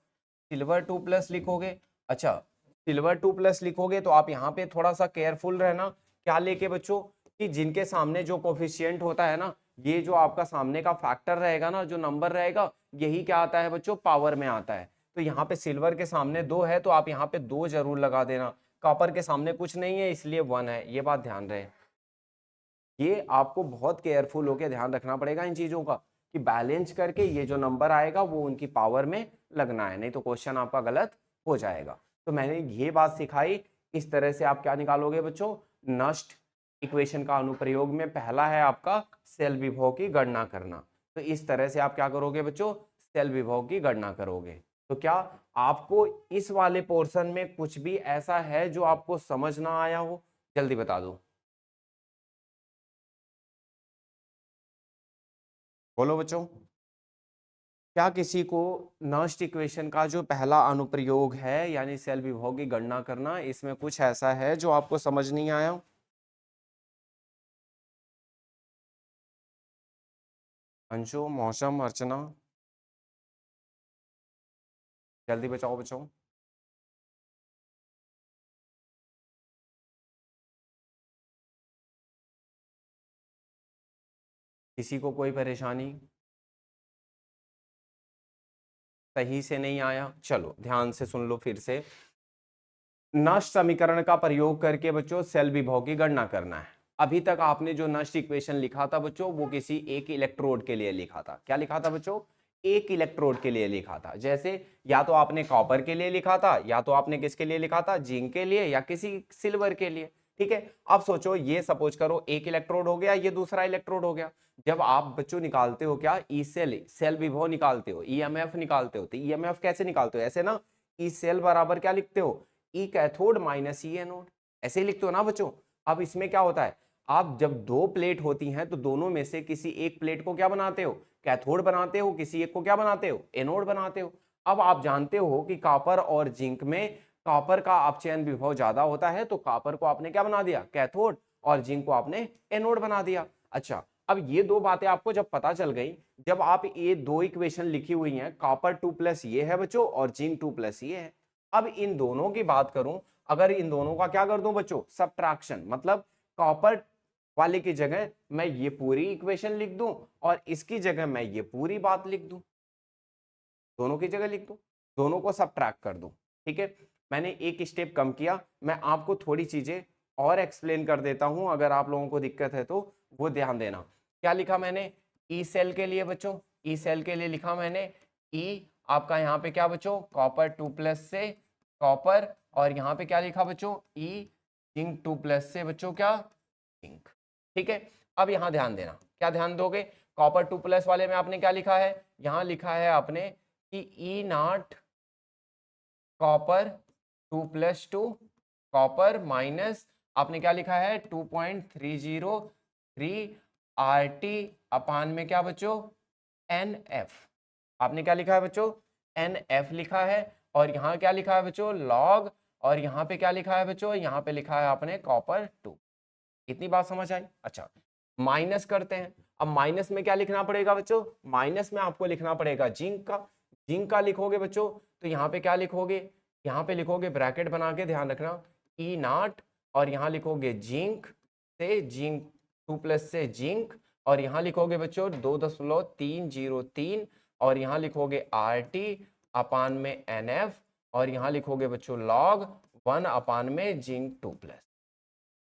सिल्वर 2+ लिखोगे। अच्छा, सिल्वर 2+ लिखोगे तो आप यहाँ पे थोड़ा सा केयरफुल रहना, क्या लेके बच्चों, कि जिनके सामने जो कोफिशिएंट होता है ना, ये जो आपका सामने का फैक्टर रहेगा ना, जो नंबर रहेगा, यही क्या आता है बच्चों, पावर में आता है। तो यहाँ पे सिल्वर के सामने 2 है तो आप यहाँ पे 2 जरूर लगा देना, कॉपर के सामने कुछ नहीं है इसलिए 1 है, ये बात ध्यान रहे। ये आपको बहुत केयरफुल होकर ध्यान रखना पड़ेगा इन चीजों का, कि बैलेंस करके ये जो नंबर आएगा वो उनकी पावर में लगना है, नहीं तो क्वेश्चन आपका गलत हो जाएगा। तो मैंने ये बात सिखाई, इस तरह से आप क्या निकालोगे बच्चों, नष्ट इक्वेशन का अनुप्रयोग में पहला है आपका सेल विभव की गणना करना। तो इस तरह से आप क्या करोगे बच्चों, सेल विभव की गणना करोगे। तो क्या आपको इस वाले पोर्शन में कुछ भी ऐसा है जो आपको समझ ना आया हो, जल्दी बता दो, बोलो बच्चों। क्या किसी को नष्ट इक्वेशन का जो पहला अनुप्रयोग है यानी सेल विभव की गणना करना, इसमें कुछ ऐसा है जो आपको समझ नहीं आया? अंशु, मौसम, अर्चना, जल्दी बचाओ बच्चों। किसी को कोई परेशानी, सही से नहीं आया? चलो ध्यान से सुन लो फिर से। नष्ट समीकरण का प्रयोग करके बच्चों सेल विभव की गणना करना है। अभी तक आपने जो नष्ट इक्वेशन लिखा था बच्चों, वो किसी एक इलेक्ट्रोड के लिए लिखा था। क्या लिखा था बच्चों, एक इलेक्ट्रोड के लिए लिखा था। जैसे या तो आपने कॉपर के लिए लिखा था, या तो आपने किसके लिए लिखा था, जिंक के लिए, या किसी सिल्वर के लिए, ठीक है। अब सोचो, ये सपोज करो एक इलेक्ट्रोड हो गया, ये दूसरा इलेक्ट्रोड हो गया। जब आप बच्चों निकालते हो क्या, ई सेल, सेल विभव निकालते हो, ईएमएफ निकालते हो, तो ईएमएफ कैसे निकालते हो, ऐसे ना, ई सेल बराबर क्या लिखते हो, ई कैथोड माइनस ई एनोड, ऐसे ही लिखते हो ना बच्चों। अब इसमें क्या होता है, आप जब दो प्लेट होती हैं तो दोनों में से किसी एक प्लेट को क्या बनाते हो, कैथोड बनाते हो, किसी एक को क्या बनाते हो, एनोड बनाते हो। अब आप जानते हो कि कॉपर और जिंक में कॉपर का अपचयन विभव ज्यादा होता है, तो कॉपर को आपने क्या बना दिया, कैथोड, और जिंक को आपने एनोड बना दिया। अच्छा, अब ये दो बातें आपको जब पता चल गई, जब आप ये दो इक्वेशन लिखी हुई हैं, कॉपर 2+ ये है बच्चों और जिंक 2+ ये है। अब इन दोनों की बात करूं, अगर इन दोनों का क्या कर दूं बच्चों, सब्ट्रैक्शन, मतलब कॉपर वाले की जगह मैं ये पूरी इक्वेशन लिख दूं और इसकी जगह मैं ये पूरी बात लिख दूं, दोनों की जगह लिख दूं, दोनों को सब्ट्रैक्ट कर दूं, ठीक है। मैंने एक स्टेप कम किया, मैं आपको थोड़ी चीजें और एक्सप्लेन कर देता हूं, अगर आप लोगों को दिक्कत है तो वो ध्यान देना। क्या लिखा मैंने, ई सेल के लिए बच्चों, ई सेल के लिए लिखा मैंने, ई आपका यहाँ पे क्या बच्चों, कॉपर 2+ से कॉपर, और यहाँ पे क्या लिखा बच्चों, ई जिंक 2+ से बच्चों क्या, जिंक, ठीक है। अब यहाँ ध्यान देना, क्या ध्यान दोगे, कॉपर 2+ वाले में आपने क्या लिखा है, यहाँ लिखा है आपने कि E naught copper 2+2 copper minus आपने क्या लिखा है 2.303 RT अपान में क्या बच्चों, NF, आपने क्या लिखा है बच्चों, NF लिखा है। और यहाँ क्या लिखा है बच्चों, लॉग, और यहाँ पे क्या लिखा है बच्चों, यहाँ पे लिखा है आपने कॉपर 2। इतनी बात समझ आई? अच्छा, माइनस करते हैं। अब माइनस में क्या लिखना पड़ेगा बच्चों, माइनस में आपको लिखना पड़ेगा जिंक का। जिंक का लिखोगे बच्चों तो यहाँ पे क्या लिखोगे, यहाँ पे लिखोगे ब्रैकेट बना के, ध्यान रखना, ई नॉट, और यहाँ लिखोगे जिंक से जिंक 2+ से जिंक, और यहाँ लिखोगे बच्चों 2.303, और यहाँ लिखोगे RT अपान में NF, और यहाँ लिखोगे बच्चों लॉग 1 अपान में जिंक 2+।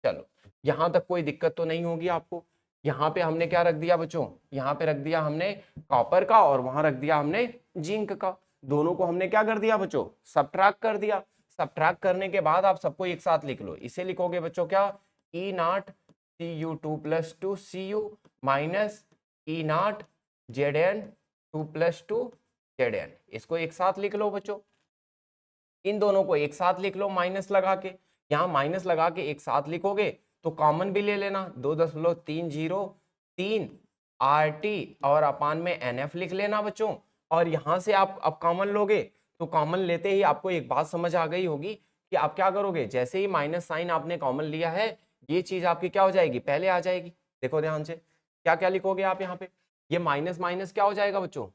चलो, यहां तक कोई दिक्कत तो नहीं होगी आपको। यहाँ पे हमने क्या रख दिया बच्चों, यहाँ पे रख दिया हमने कॉपर का, और वहां रख दिया हमने जिंक का। दोनों को हमने क्या कर दिया बच्चों, सब्ट्रैक्ट कर दिया। सब्ट्रैक्ट करने के बाद आप सबको एक साथ लिख लो, इसे लिखोगे बच्चों क्या, E naught Cu 2+2 Cu minus E naught Zn 2+2 Zn, इसको एक साथ लिख लो बच्चों। इन दोनों को एक साथ लिख लो माइनस लगा के, यहाँ माइनस लगा के एक साथ लिखोगे तो कॉमन भी ले लेना, 2.303 RT और अपान में NF लिख लेना बच्चों। और यहाँ से आप अब कॉमन लोगे तो कॉमन लेते ही आपको एक बात समझ आ गई होगी कि आप क्या करोगे, जैसे ही माइनस साइन आपने कॉमन लिया है ये चीज आपकी क्या हो जाएगी, पहले आ जाएगी। देखो ध्यान से, क्या क्या लिखोगे आप यहाँ पे, ये माइनस माइनस क्या हो जाएगा बच्चों,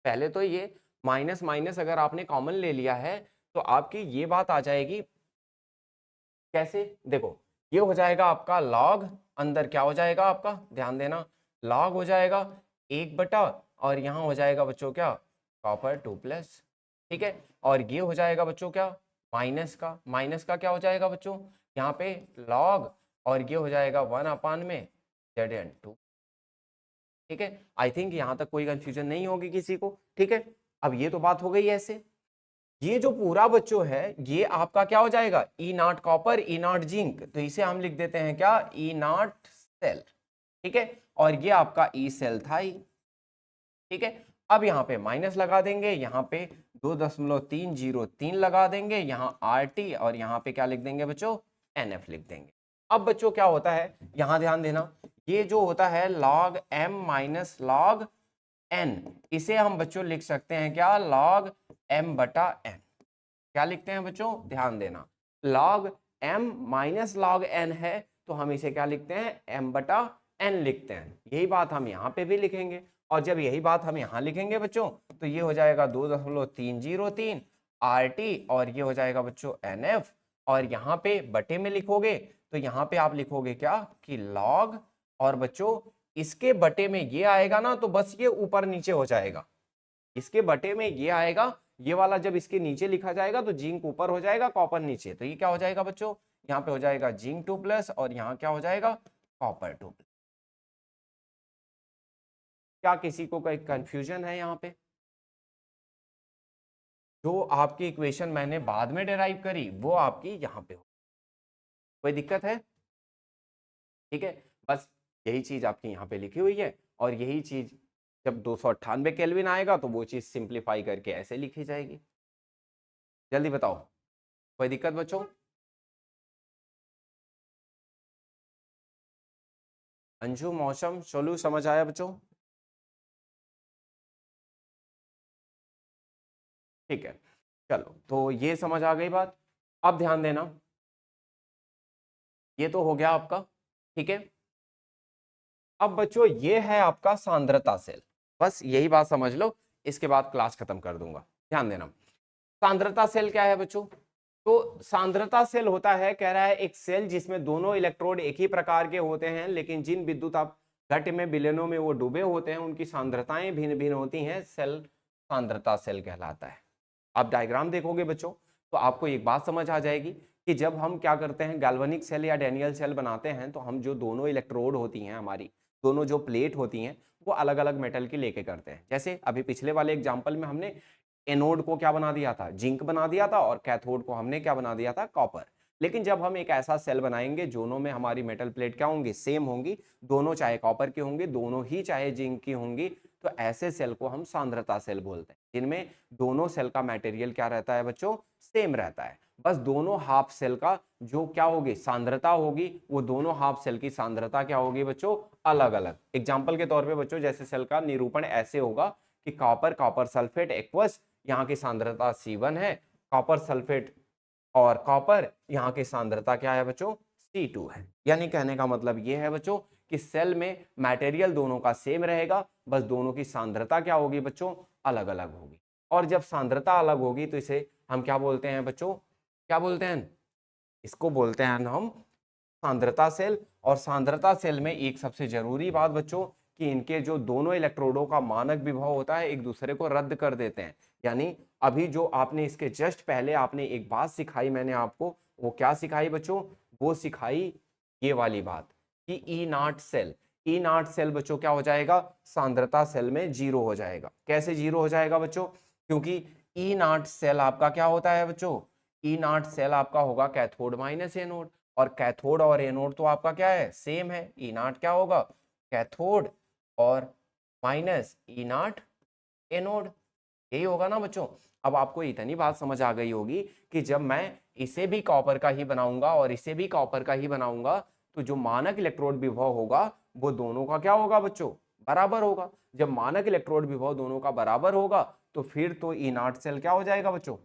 पहले तो ये माइनस माइनस अगर आपने कॉमन ले लिया है तो आपकी ये बात आ जाएगी, कैसे, देखो ये हो जाएगा आपका लॉग, अंदर क्या हो जाएगा आपका, ध्यान देना, लॉग हो जाएगा 1 बटा, और यहाँ हो जाएगा बच्चों क्या, कॉपर 2+, ठीक है। और ये हो जाएगा बच्चों क्या, माइनस का क्या हो जाएगा बच्चों, यहाँ पे लॉग, और ये हो जाएगा 1 में Zn2, ठीक है। आई थिंक यहाँ तक कोई कंफ्यूजन नहीं होगी किसी को, ठीक है। अब ये तो बात हो गई ऐसे, ये जो पूरा बच्चों है ये आपका क्या हो जाएगा, E naught copper E naught zinc, तो इसे हम लिख देते हैं क्या, ई नॉट सेल, ठीक है। और ये आपका ई सेल था ई, ठीक है। अब यहाँ पे माइनस लगा देंगे, यहाँ पे 2.303 लगा देंगे, यहाँ आर टी, और यहाँ पे क्या लिख देंगे बच्चों, एन एफ लिख देंगे। अब बच्चों क्या होता है, यहाँ ध्यान देना, ये जो होता है log m minus log n, इसे हम बच्चों लिख सकते हैं क्या, log m बटा n, क्या लिखते हैं बच्चों, ध्यान देना, log m minus log n है तो हम इसे क्या लिखते हैं, m बटा n लिखते हैं। यही बात हम यहाँ पे भी लिखेंगे, और जब यही बात हम यहाँ लिखेंगे बच्चों तो ये हो जाएगा 2.303 RT, और ये हो जाएगा बच्चों NF, और यहाँ पे बटे में लिखोगे तो यहाँ पे आप लिखोगे क्या कि log, और बच्चों इसके बटे में ये आएगा ना तो बस ये ऊपर नीचे हो जाएगा, इसके बटे में ये आएगा, ये वाला जब इसके नीचे लिखा जाएगा तो जिंक ऊपर हो जाएगा कॉपर नीचे, तो ये क्या हो जाएगा बच्चों, यहाँ पे हो जाएगा जिंक 2+, और यहाँ क्या हो जाएगा, कॉपर 2+। क्या किसी को कोई कंफ्यूजन है यहाँ पे, जो आपकी इक्वेशन मैंने बाद में डिराइव करी वो आपकी यहाँ पे हो, कोई दिक्कत है, ठीक है। बस यही चीज आपकी यहाँ पे लिखी हुई है, और यही चीज जब 298 केल्विन आएगा तो वो चीज सिंप्लीफाई करके ऐसे लिखी जाएगी। जल्दी बताओ, कोई दिक्कत बच्चों, अंशु मौसम सोलू समझ आया बच्चों, ठीक है। चलो तो ये समझ आ गई बात, अब ध्यान देना, ये तो हो गया आपका, ठीक है। अब बच्चों ये है आपका सांद्रता सेल, बस यही बात समझ लो, इसके बाद क्लास खत्म कर दूंगा। ध्यान देना, सांद्रता सेल क्या है बच्चों, तो सांद्रता सेल होता है, कह रहा है एक सेल जिसमें दोनों इलेक्ट्रोड एक ही प्रकार के होते हैं, लेकिन जिन विद्युत घट में विलयनों में वो डूबे होते हैं उनकी सांद्रताएं भिन्न भिन्न होती हैं, सेल सांद्रता सेल कहलाता है। आप डायग्राम देखोगे बच्चों तो आपको एक बात समझ आ जाएगी कि जब हम क्या करते हैं गैल्वेनिक सेल या डैनियल सेल बनाते हैं तो हम जो दोनों इलेक्ट्रोड होती हैं, हमारी दोनों जो प्लेट होती हैं वो अलग अलग मेटल की लेके करते हैं। जैसे अभी पिछले वाले एग्जाम्पल में हमने एनोड को क्या बना दिया था, जिंक बना दिया था, और कैथोड को हमने क्या बना दिया था, कॉपर। लेकिन जब हम एक ऐसा सेल बनाएंगे दोनों में हमारी मेटल प्लेट क्या होंगी, सेम होंगी, दोनों चाहे कॉपर की होंगी, दोनों ही चाहे जिंक की होंगी, तो ऐसे सेल को हम सांद्रता सेल बोलते हैं, जिनमें दोनों सेल का मटेरियल क्या रहता है बच्चों, सेम रहता है। बस दोनों हाफ सेल का जो क्या होगी, सांद्रता होगी, वो दोनों हाफ सेल की सांद्रता क्या होगी बच्चों, अलग अलग। एग्जाम्पल के तौर पे बच्चों जैसे सेल का निरूपण ऐसे होगा कि कॉपर कॉपर सल्फेट एक्वस, यहाँ की सांद्रता C1 है, कॉपर सल्फेट और कॉपर, यहाँ की सांद्रता क्या है बच्चों, C2 है। यानी कहने का मतलब ये है बच्चों कि सेल में मटेरियल दोनों का सेम रहेगा, बस दोनों की सांद्रता क्या होगी बच्चों, अलग अलग होगी। और जब सांद्रता अलग होगी तो इसे हम क्या बोलते हैं बच्चों, क्या बोलते हैं, इसको बोलते हैं हम सांद्रता सेल। और सांद्रता सेल में एक सबसे जरूरी बात बच्चों कि इनके जो दोनों इलेक्ट्रोडों का मानक विभव होता है एक दूसरे को रद्द कर देते हैं। यानी अभी जो आपने इसके जस्ट पहले आपने एक बात सिखाई मैंने आपको, वो क्या सिखाई बच्चों, वो सिखाई ये वाली बात कि E naught cell, E naught cell बच्चों क्या हो जाएगा, सांद्रता सेल में 0 हो जाएगा। कैसे 0 हो जाएगा बच्चों, क्योंकि ई नॉट सेल आपका क्या होता है बच्चों, ई नॉट सेल आपका होगा कैथोड माइनस एनोड, और कैथोड और एनोड तो आपका क्या है, सेम है। ई नॉट क्या होगा, कैथोड और माइनस ई नॉट एनोड, यही होगा ना बच्चों। अब आपको इतनी बात समझ आ गई होगी कि जब मैं इसे भी कॉपर का ही बनाऊंगा और इसे भी कॉपर का ही बनाऊंगा तो जो मानक इलेक्ट्रोड विभव होगा वो दोनों का क्या होगा बच्चों, बराबर होगा। जब मानक इलेक्ट्रोड विभव दोनों का बराबर होगा तो फिर तो ई नॉट सेल क्या हो जाएगा बच्चों,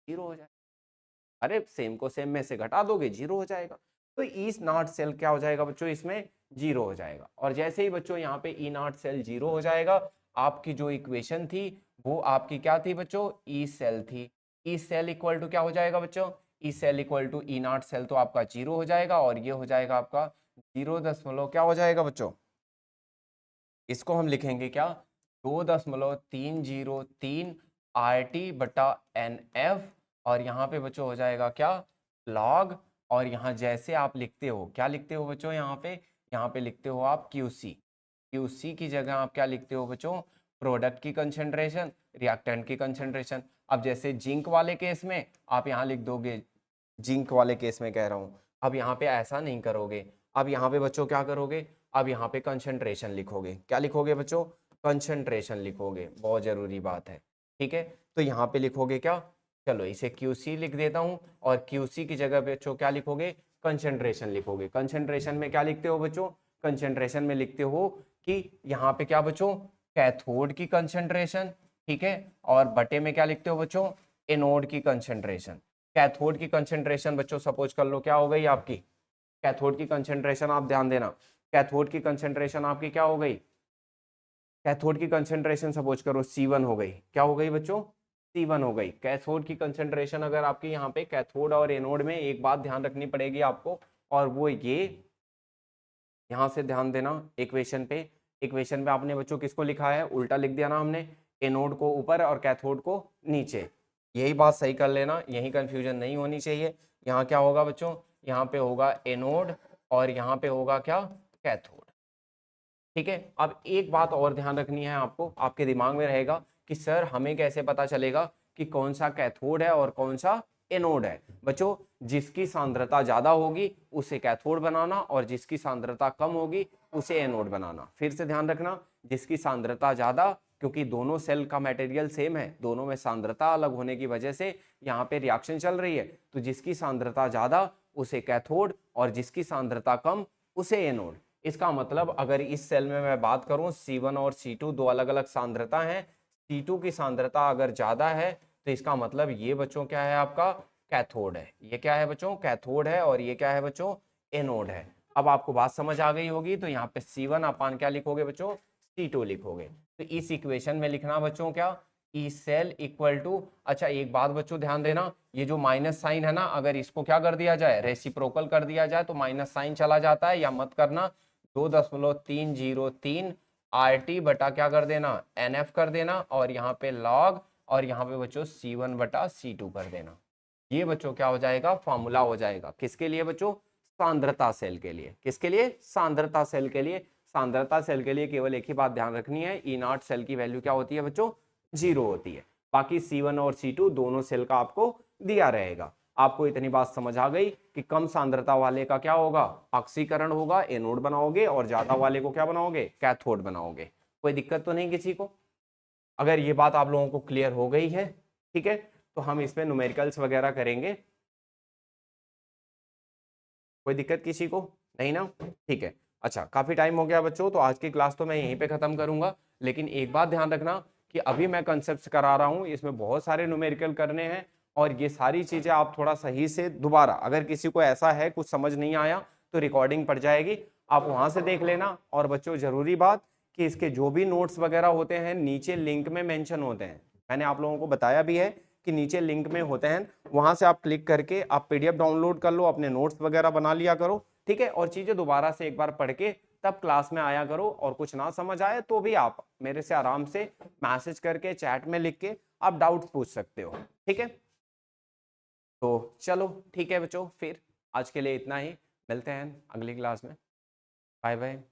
0 हो जाएगा। अरे सेम को सेम में से घटा दोगे, जीरो हो जाएगा। तो ई नॉट सेल क्या हो जाएगा बच्चों, इसमें जीरो हो जाएगा। और जैसे ही बच्चों यहाँ पे ई नॉट सेल जीरो हो जाएगा, आपकी जो इक्वेशन थी वो आपकी क्या थी बच्चों, ई सेल थी। ई सेल इक्वल टू क्या हो जाएगा बच्चों, E cell equal to E naught cell, तो आपका जीरो हो जाएगा और ये हो जाएगा आपका 0 क्या हो जाएगा बच्चों, इसको हम लिखेंगे क्या, 2.303 RT बटा NF। और यहाँ पे बच्चों हो जाएगा क्या, लॉग। और यहाँ जैसे आप लिखते हो, क्या लिखते हो बच्चों, यहाँ पे लिखते हो आप QC। QC की जगह आप क्या लिखते हो बच्चों, प्रोडक्ट की कंसेंट्रेशन, रिएक्टेंट की कंसेंट्रेशन। अब जैसे जिंक वाले केस में आप यहाँ लिख दोगे, जिंक वाले केस में कह रहा हूँ, अब यहाँ पे ऐसा नहीं करोगे। अब यहाँ पे बच्चों क्या करोगे, अब यहाँ पे कंसंट्रेशन लिखोगे। क्या लिखोगे बच्चों, कंसंट्रेशन लिखोगे, बहुत जरूरी बात है। ठीक है, तो यहाँ पे लिखोगे क्या, चलो इसे QC लिख देता हूँ, और QC की जगह पे बच्चों क्या लिखोगे, कंसंट्रेशन लिखोगे। कंसंट्रेशन में क्या लिखते हो बच्चों, कंसंट्रेशन में लिखते हो कि यहाँ पे क्या बच्चों, कैथोड की कंसंट्रेशन, ठीक है, और बटे में क्या लिखते हो बच्चों, एनोड की कंसंट्रेशन। कैथोड की कंसंट्रेशन बच्चों सपोज कर लो क्या हो गई आपकी, कैथोड की कंसंट्रेशन आप ध्यान देना, कैथोड की कंसंट्रेशन आपकी क्या हो गई, कैथोड की कंसंट्रेशन सपोज करो C1 हो गई। क्या हो गई बच्चों, C1 हो गई। कैथोड की कंसंट्रेशन अगर आपकी यहाँ पे कैथोड और एनोड में, एक बात ध्यान रखनी पड़ेगी आपको, और वो ये, यहाँ से ध्यान देना इक्वेशन पे। इक्वेशन पे आपने बच्चों किसको लिखा है, उल्टा लिख दिया ना हमने, एनोड को ऊपर और कैथोड को नीचे। यही बात सही कर लेना, यही कंफ्यूजन नहीं होनी चाहिए। यहाँ क्या होगा बच्चों, यहाँ पे होगा एनोड और यहाँ पे होगा क्या, कैथोड। ठीक है, अब एक बात और ध्यान रखनी है आपको, आपके दिमाग में रहेगा कि सर हमें कैसे पता चलेगा कि कौन सा कैथोड है और कौन सा एनोड है। बच्चों जिसकी सांद्रता ज्यादा होगी उसे कैथोड बनाना, और जिसकी सांद्रता कम होगी उसे एनोड बनाना। फिर से ध्यान रखना, जिसकी सांद्रता ज्यादा, क्योंकि दोनों सेल का मटेरियल सेम है, दोनों में सांद्रता अलग होने की वजह से यहाँ पे रिएक्शन चल रही है, तो जिसकी सांद्रता ज्यादा उसे कैथोड, और जिसकी सांद्रता कम उसे एनोड। इसका मतलब अगर इस सेल में मैं बात करूं, C1 और C2 दो अलग अलग सांद्रता हैं, C2 की सांद्रता अगर ज्यादा है तो इसका मतलब ये बच्चों क्या है, आपका कैथोड है। ये क्या है बच्चों, कैथोड है, और ये क्या है बच्चों, एनोड है। अब आपको बात समझ आ गई होगी, तो यहाँ पे C1 अपान क्या लिखोगे बच्चों, C2 लिखोगे। तो इस इक्वेशन में लिखना बच्चों क्या, ई सेल इक्वल टू, अच्छा एक बात बच्चों ध्यान देना, ये जो माइनस साइन है ना, अगर इसको क्या कर दिया जाए, रेसिप्रोकल कर दिया जाए तो माइनस साइन चला जाता है, या मत करना। 2.303 RT बटा क्या कर देना, NF कर देना, और यहाँ पे लॉग, और यहाँ पे बच्चों C1 बटा C2 कर देना। ये बच्चों क्या हो जाएगा, फॉर्मूला हो जाएगा किसके लिए बच्चों, सांद्रता सेल के लिए। किसके लिए, सांद्रता सेल के लिए। सांद्रता सेल के लिए केवल एक ही बात ध्यान रखनी है, ई नॉट सेल की वैल्यू क्या होती है बच्चों, 0 होती है। बाकी C1 और C2 दोनों सेल का आपको दिया रहेगा। आपको इतनी बात समझ आ गई कि कम सांद्रता वाले का क्या होगा, ऑक्सीकरण होगा, एनोड बनाओगे, और ज्यादा वाले को क्या बनाओगे, कैथोड बनाओगे। कोई दिक्कत तो नहीं किसी को। अगर ये बात आप लोगों को क्लियर हो गई है, ठीक है, तो हम इसमें न्यूमेरिकल्स वगैरह करेंगे। कोई दिक्कत किसी को नहीं ना, ठीक है। अच्छा काफी टाइम हो गया बच्चों, तो आज की क्लास तो मैं यहीं पे खत्म करूंगा। लेकिन एक बात ध्यान रखना कि अभी मैं कंसेप्ट करा रहा हूँ, इसमें बहुत सारे न्यूमेरिकल करने हैं, और ये सारी चीजें आप थोड़ा सही से दोबारा, अगर किसी को ऐसा है कुछ समझ नहीं आया तो रिकॉर्डिंग पड़ जाएगी, आप वहां से देख लेना। और बच्चों जरूरी बात कि इसके जो भी नोट्स वगैरह होते हैं नीचे लिंक में मेंशन होते हैं, मैंने आप लोगों को बताया भी है कि नीचे लिंक में होते हैं, वहां से आप क्लिक करके आप PDF डाउनलोड कर लो, अपने नोट्स वगैरह बना लिया करो, ठीक है। और चीजें दोबारा से एक बार पढ़ के तब क्लास में आया करो, और कुछ ना समझ आए तो भी आप मेरे से आराम से मैसेज करके चैट में लिख के आप डाउट्स पूछ सकते हो, ठीक है। तो चलो ठीक है बच्चों, फिर आज के लिए इतना ही, मिलते हैं अगली क्लास में, बाय बाय।